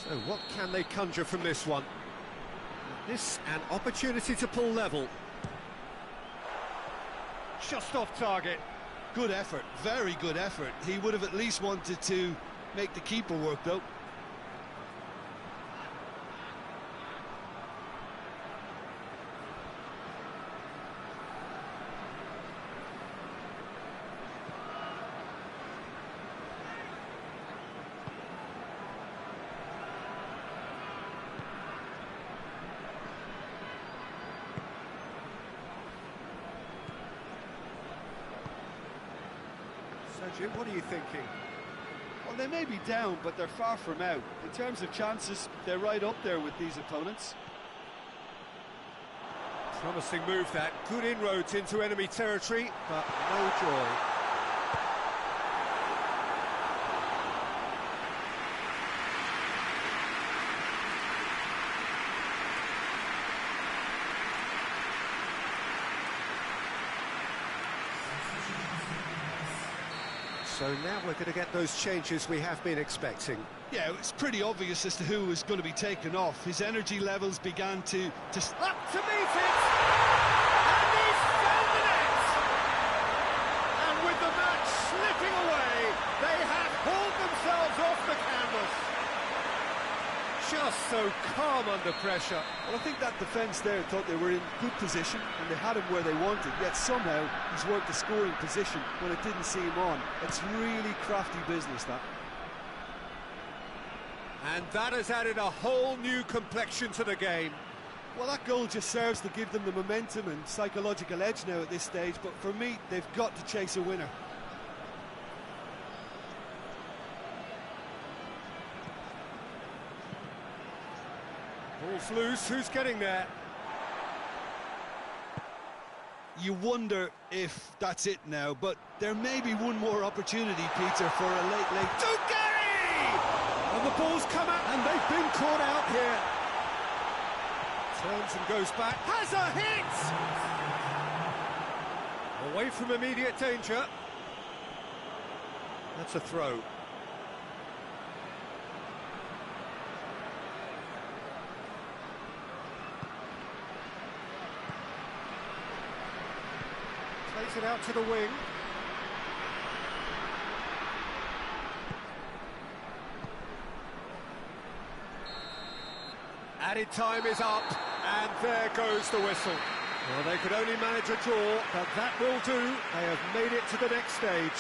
So what can they conjure from this one? This an opportunity to pull level. Just off target. Good effort, very good effort. He would have at least wanted to make the keeper work, though. Jim, what are you thinking? Well, they may be down, but they're far from out. In terms of chances, they're right up there with these opponents. Promising move that. Good inroads into enemy territory, but no joy. So now we're going to get those changes we have been expecting. Yeah, it's pretty obvious as to who was going to be taken off. His energy levels began to... Up to meet it! And he's found the net! And with the match slipping away, they have hauled themselves off the canvas. Just so calm under pressure. Well, I think that defence there thought they were in good position and they had him where they wanted, yet somehow he's worked the scoring position when it didn't see him on. It's really crafty business, that. And that has added a whole new complexion to the game. Well, that goal just serves to give them the momentum and psychological edge now at this stage, but for me, they've got to chase a winner. Ball's loose, who's getting there? You wonder if that's it now, but there may be one more opportunity, Peter, for a late... Gary! And the ball's come out, and they've been caught out here. Turns and goes back, has a hit! Away from immediate danger. That's a throw. Plays it out to the wing. Added time is up, and there goes the whistle. Well, they could only manage a draw, but that will do. They have made it to the next stage.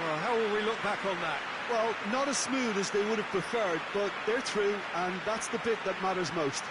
Well, how will we look back on that? Well, not as smooth as they would have preferred, but they're through, and that's the bit that matters most.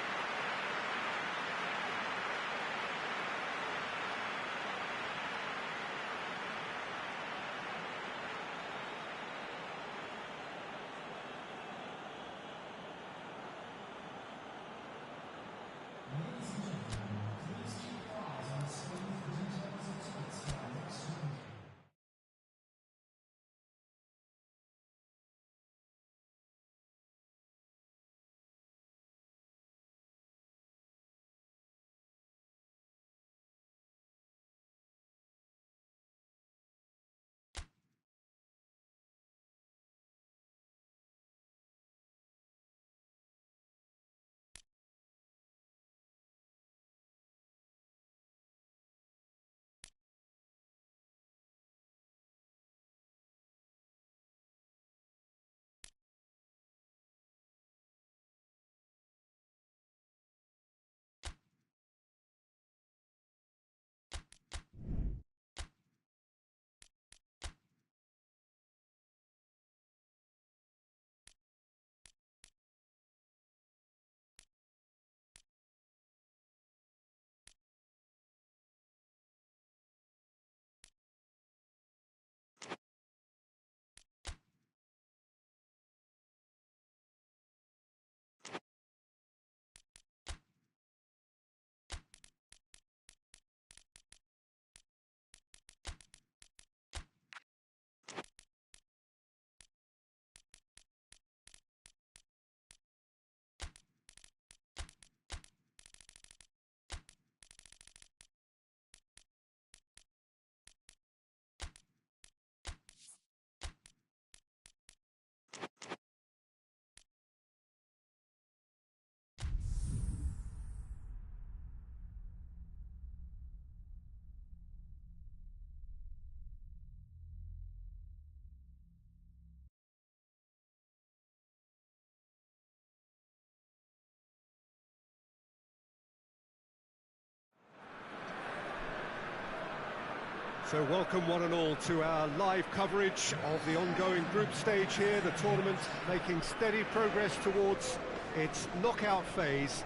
So welcome one and all to our live coverage of the ongoing group stage here, the tournament making steady progress towards its knockout phase.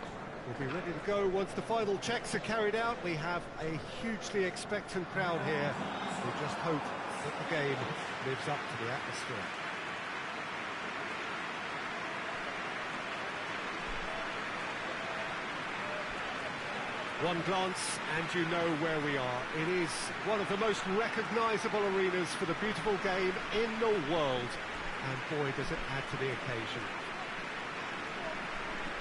We'll be ready to go once the final checks are carried out. We have a hugely expectant crowd here. We just hope that the game lives up to the atmosphere. One glance and you know where we are. It is one of the most recognisable arenas for the beautiful game in the world. And boy, does it add to the occasion.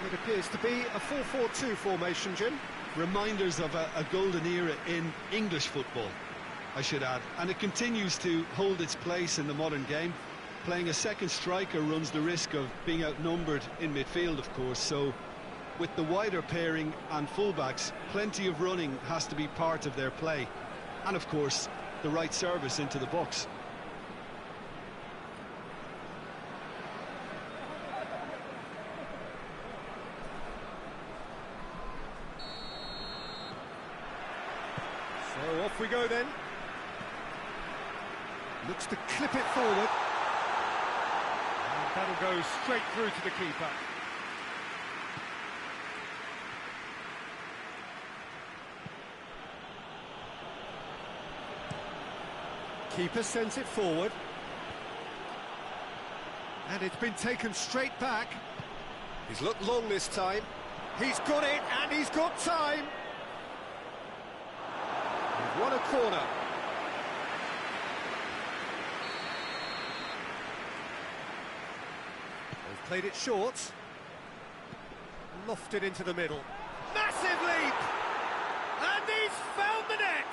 It appears to be a 4-4-2 formation, Jim. Reminders of a golden era in English football, I should add. And it continues to hold its place in the modern game. Playing a second striker runs the risk of being outnumbered in midfield, of course, so with the wider pairing and fullbacks, plenty of running has to be part of their play. And of course, the right service into the box. So off we go then. Looks to clip it forward. And that'll go straight through to the keeper. Keeper sends it forward. And it's been taken straight back. He's looked long this time. He's got it, and he's got time. He's won a corner. They've played it short. Lofted into the middle. Massive leap! And he's found the net!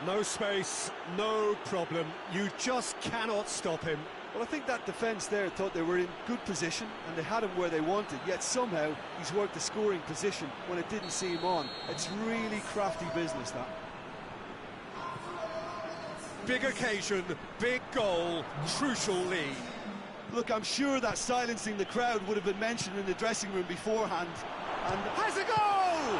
No space, no problem. You just cannot stop him. Well, I think that defence there thought they were in good position and they had him where they wanted, yet somehow he's worked the scoring position when it didn't seem on. It's really crafty business, that. Big occasion, big goal, crucial lead. Look, I'm sure that silencing the crowd would have been mentioned in the dressing room beforehand. And has a goal!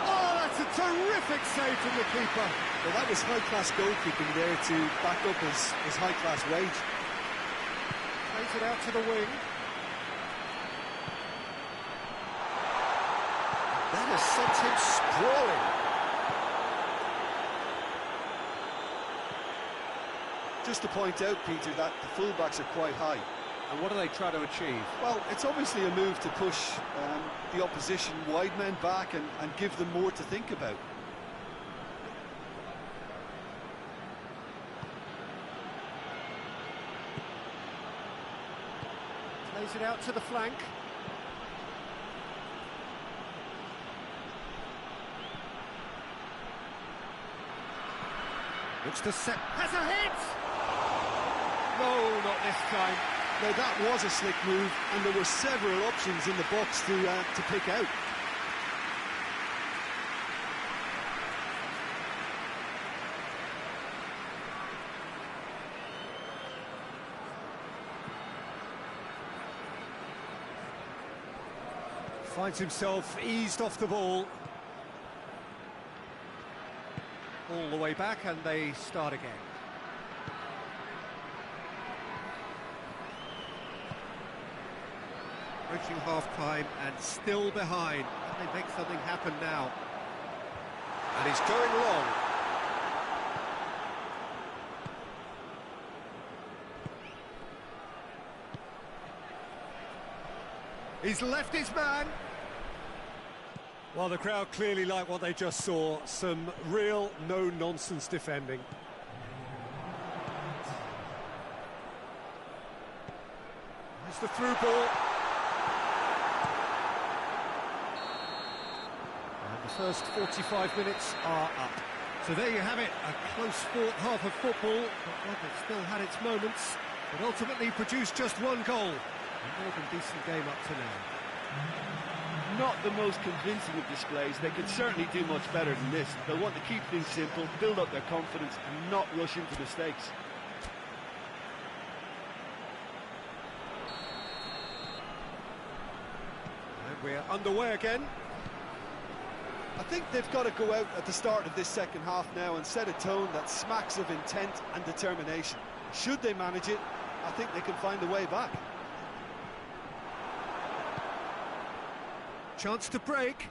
Oh, that's a terrific save from the keeper. Well, that was high-class goalkeeping there to back up his high-class wage. Plays it out to the wing. That has sent him sprawling. Just to point out, Peter, that the fullbacks are quite high. And what do they try to achieve? Well, it's obviously a move to push the opposition wide men back and give them more to think about. Plays it out to the flank. Looks to set. Has a hit! No, not this time. Now that was a slick move, and there were several options in the box to pick out. Finds himself eased off the ball. All the way back, and they start again. Approaching half-time and still behind. Can they make something happen now? And he's going long. He's left his man. Well, the crowd clearly like what they just saw. Some real no-nonsense defending. There's the through ball. And the first 45 minutes are up. So there you have it, a close-fought half of football, but one that still had its moments, but ultimately produced just one goal. A more than decent game up to now. Not the most convincing of displays. They could certainly do much better than this. They'll want to keep things simple, build up their confidence and not rush into mistakes. And we're underway again. I think they've got to go out at the start of this second half now and set a tone that smacks of intent and determination. Should they manage it, I think they can find a way back. Chance to break.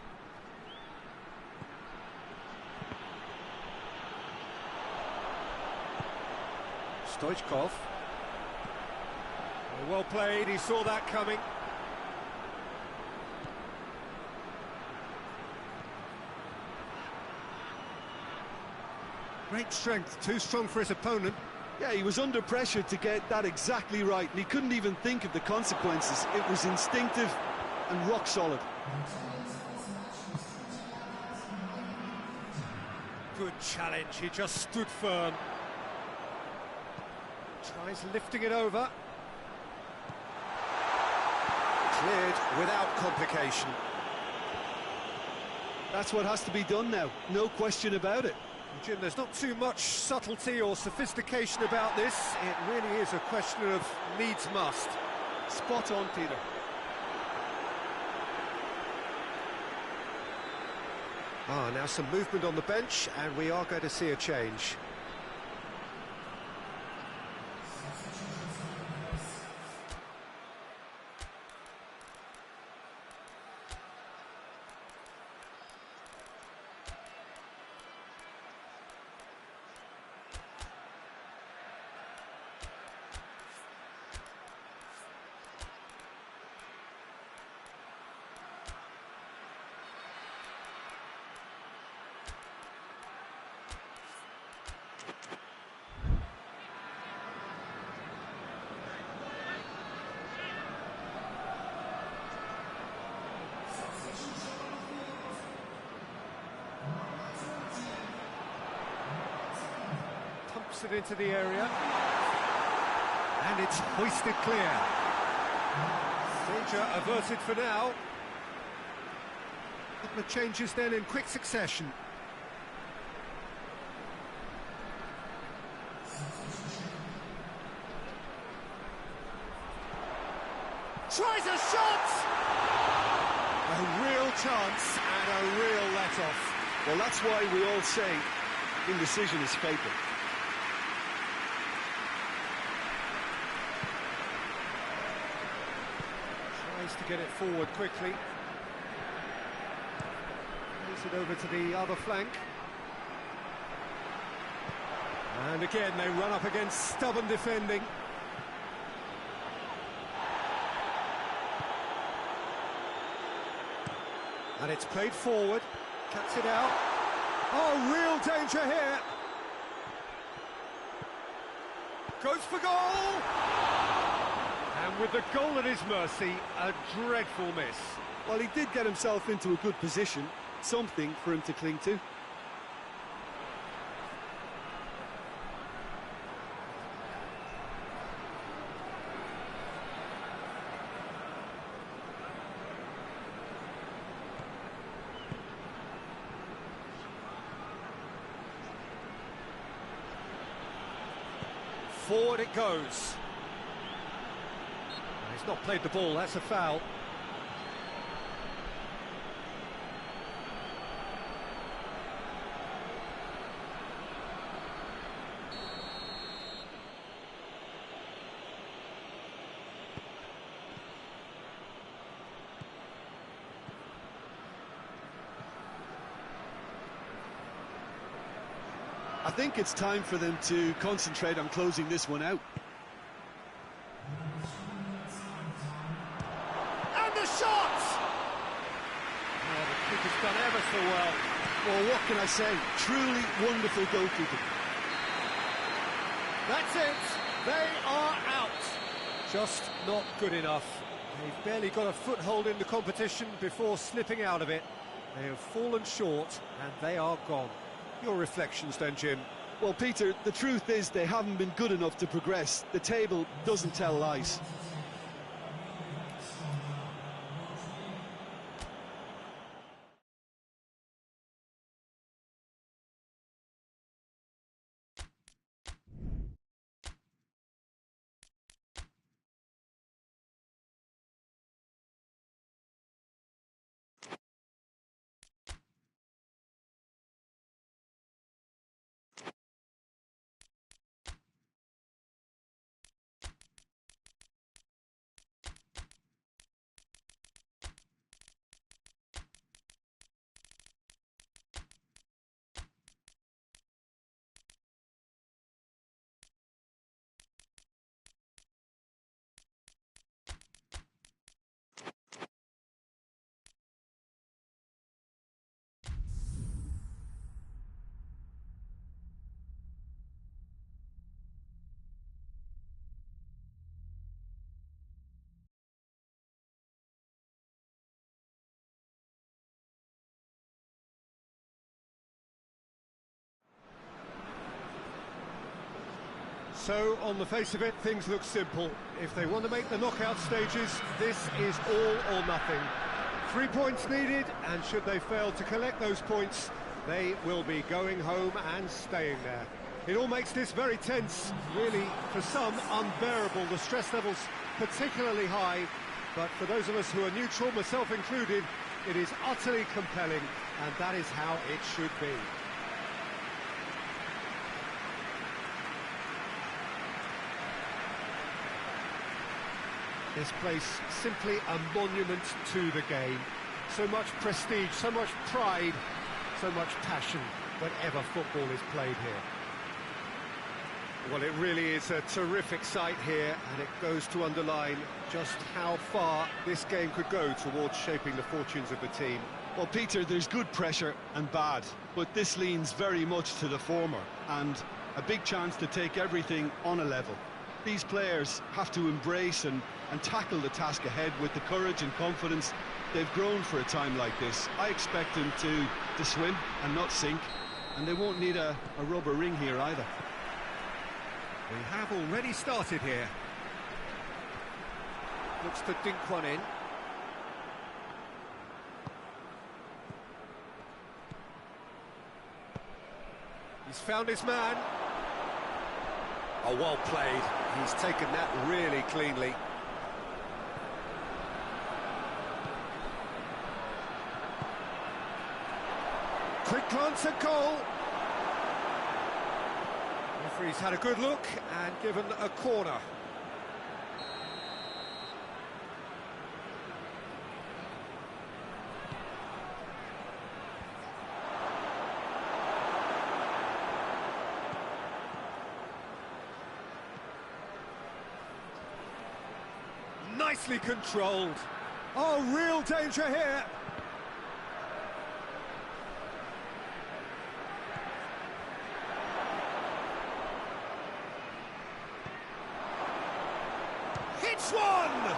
Stoichkov. Well played, he saw that coming. Great strength, too strong for his opponent. Yeah, he was under pressure to get that exactly right, and he couldn't even think of the consequences. It was instinctive and rock solid. Good challenge, he just stood firm. Tries lifting it over. Cleared without complication. That's what has to be done now, no question about it. Jim, there's not too much subtlety or sophistication about this. It really is a question of needs must. Spot on, Peter. Now some movement on the bench, and we are going to see a change. It into the area. And it's hoisted clear. Danger averted for now. A couple of changes then in quick succession. Tries a shot! A real chance and a real let-off. Well, that's why we all say indecision is fatal. Tries to get it forward quickly. Moves it over to the other flank. And again, they run up against stubborn defending. And it's played forward, cuts it out. Oh, real danger here. Goes for goal! And with the goal at his mercy, a dreadful miss. Well, he did get himself into a good position, something for him to cling to. Forward it goes. He's not played the ball, that's a foul. I think it's time for them to concentrate on closing this one out. And the shot! Oh, the keeper's done ever so well. Well, what can I say? Truly wonderful goalkeeping. That's it, they are out. Just not good enough. They've barely got a foothold in the competition before slipping out of it. They have fallen short and they are gone. Your reflections then, Jim? Well, Peter, the truth is they haven't been good enough to progress. The table doesn't tell lies. So, on the face of it, things look simple. If they want to make the knockout stages, this is all or nothing. 3 points needed, and should they fail to collect those points, they will be going home and staying there. It all makes this very tense, really, for some, unbearable. The stress levels particularly high, but for those of us who are neutral, myself included, it is utterly compelling, and that is how it should be. This place simply a monument to the game. So much prestige, so much pride, so much passion whenever football is played here. Well, it really is a terrific sight here, and it goes to underline just how far this game could go towards shaping the fortunes of the team. Well, Peter, there's good pressure and bad, but this leans very much to the former, and a big chance to take everything on a level. These players have to embrace and tackle the task ahead with the courage and confidence they've grown for a time like this. I expect them to swim and not sink, and they won't need a rubber ring here either. We have already started here. Looks to dink one in. He's found his man. Oh, well played. He's taken that really cleanly. Quick glance at goal. Referee's had a good look and given a corner. Nicely controlled. Oh, real danger here. Hits one!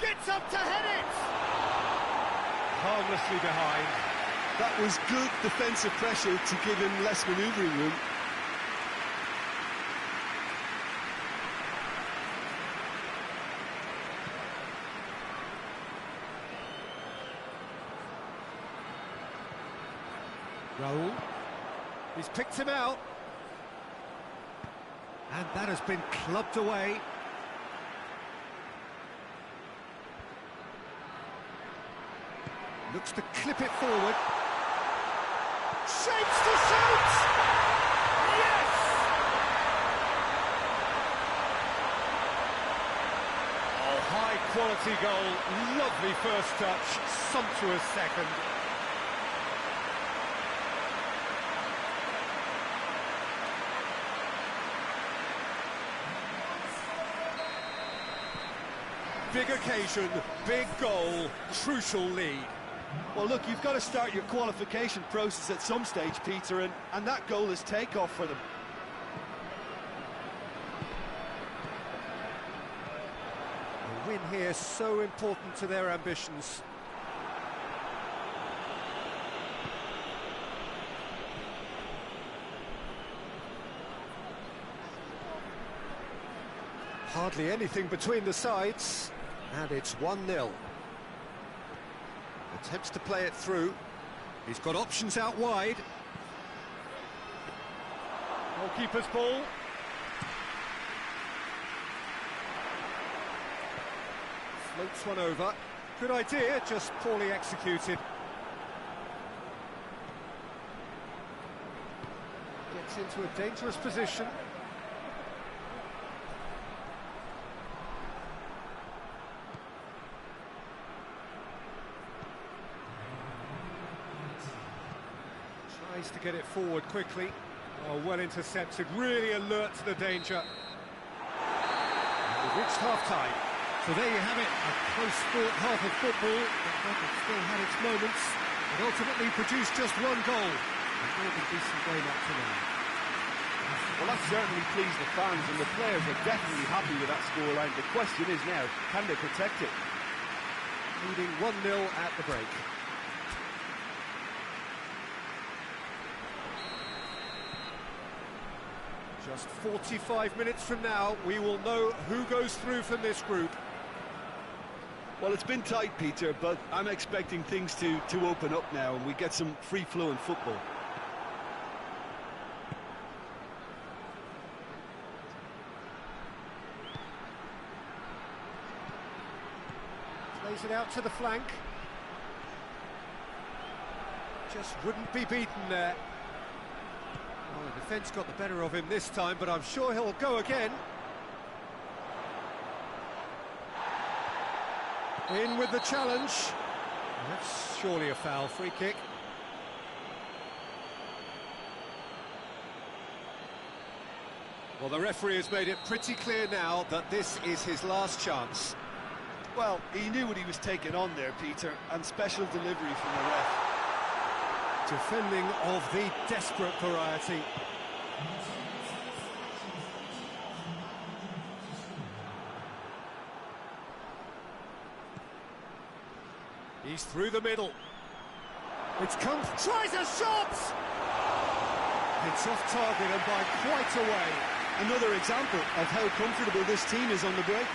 Gets up to head it! Harmlessly behind. That was good defensive pressure to give him less manoeuvring room. Raul. He's picked him out. And that has been clubbed away. Looks to clip it forward. Shapes to shoot! Yes! Oh, high quality goal. Lovely first touch. Sumptuous second. Big occasion, big goal, crucial lead. Well, look, you've got to start your qualification process at some stage, Peter, and that goal is takeoff for them. A win here so important to their ambitions. Hardly anything between the sides, and it's 1-0. Attempts to play it through. He's got options out wide. Goalkeeper's ball. Floats one over. Good idea, just poorly executed. Gets into a dangerous position. Tries to get it forward quickly. Oh, well intercepted, really alert to the danger. And we've reached half-time. So there you have it, a close-fought half of football, but it still had its moments. It ultimately produced just one goal. A more than decent game up to now. Well, that certainly pleased the fans, and the players are definitely happy with that scoreline. The question is now, can they protect it? Leading 1-0 at the break. Just 45 minutes from now, we will know who goes through from this group. Well, it's been tight, Peter, but I'm expecting things to open up now and we get some free-flowing football. Plays it out to the flank. Just wouldn't be beaten there. Well, the defence got the better of him this time, but I'm sure he'll go again. In with the challenge. That's surely a foul, free kick. Well, the referee has made it pretty clear now that this is his last chance. Well, he knew what he was taking on there, Peter, and special delivery from the ref. Defending of the desperate variety. He's through the middle. It's come, tries a shot! It's off target and by quite a way. Another example of how comfortable this team is on the break.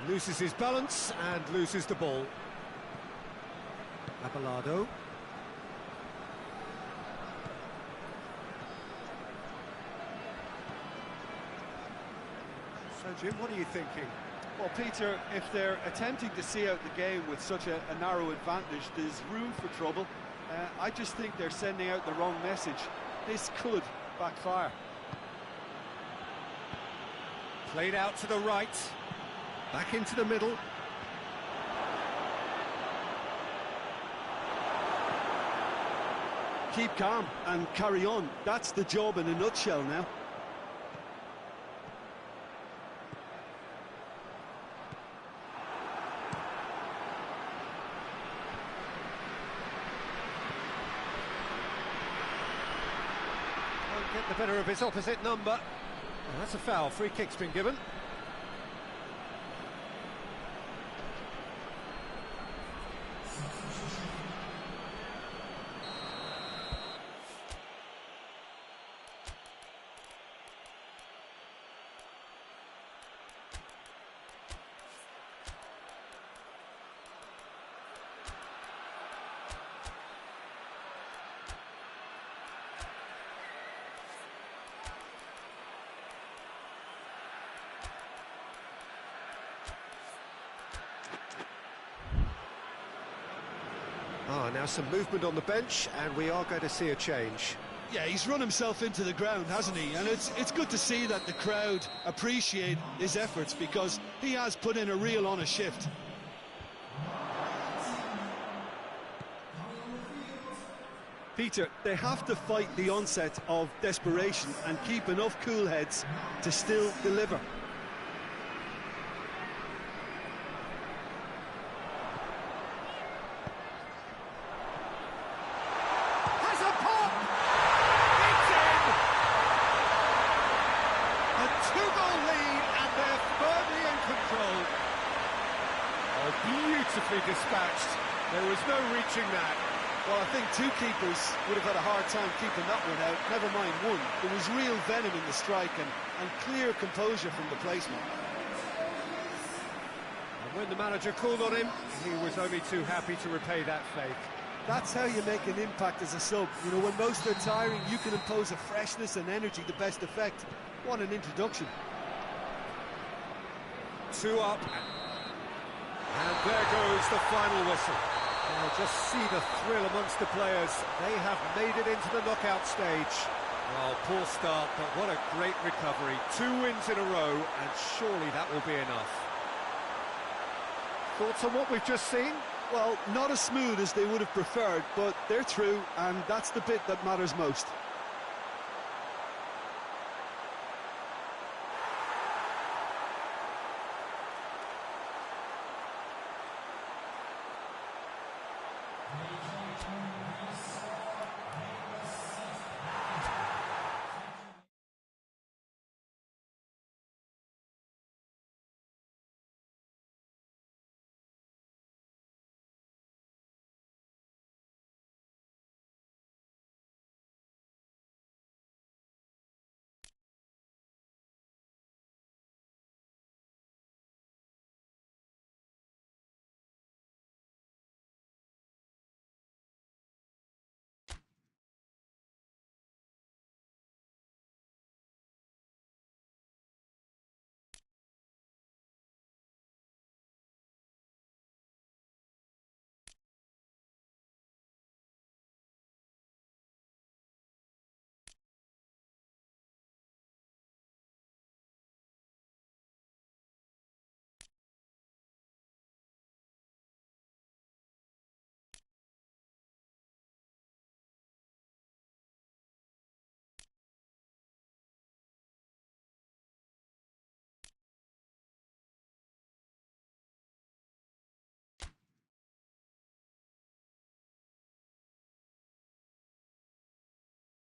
Loses his balance and loses the ball. Abelardo. So, Jim, what are you thinking? Well, Peter, if they're attempting to see out the game with such a narrow advantage, there's room for trouble. I just think they're sending out the wrong message. This could backfire. Played out to the right. Back into the middle. Keep calm and carry on. That's the job in a nutshell now. Won't get the better of his opposite number. Well, that's a foul. Free kick's been given. Now some movement on the bench, and we are going to see a change. Yeah, he's run himself into the ground, hasn't he? And it's good to see that the crowd appreciate his efforts, because he has put in a real honest shift. Peter, they have to fight the onset of desperation and keep enough cool heads to still deliver. Beautifully dispatched. There was no reaching that. Well, I think two keepers would have had a hard time keeping that one out, never mind one. There was real venom in the strike and clear composure from the placement. And when the manager called on him, he was only too happy to repay that faith. That's how you make an impact as a sub. You know, when most are tiring, you can impose a freshness and energy to best effect. What an introduction. 2 up. And there goes the final whistle. Now just see the thrill amongst the players. They have made it into the knockout stage. Well, poor start, but what a great recovery. 2 wins in a row, and surely that will be enough. Thoughts on what we've just seen? Well, not as smooth as they would have preferred, but they're through, and that's the bit that matters most.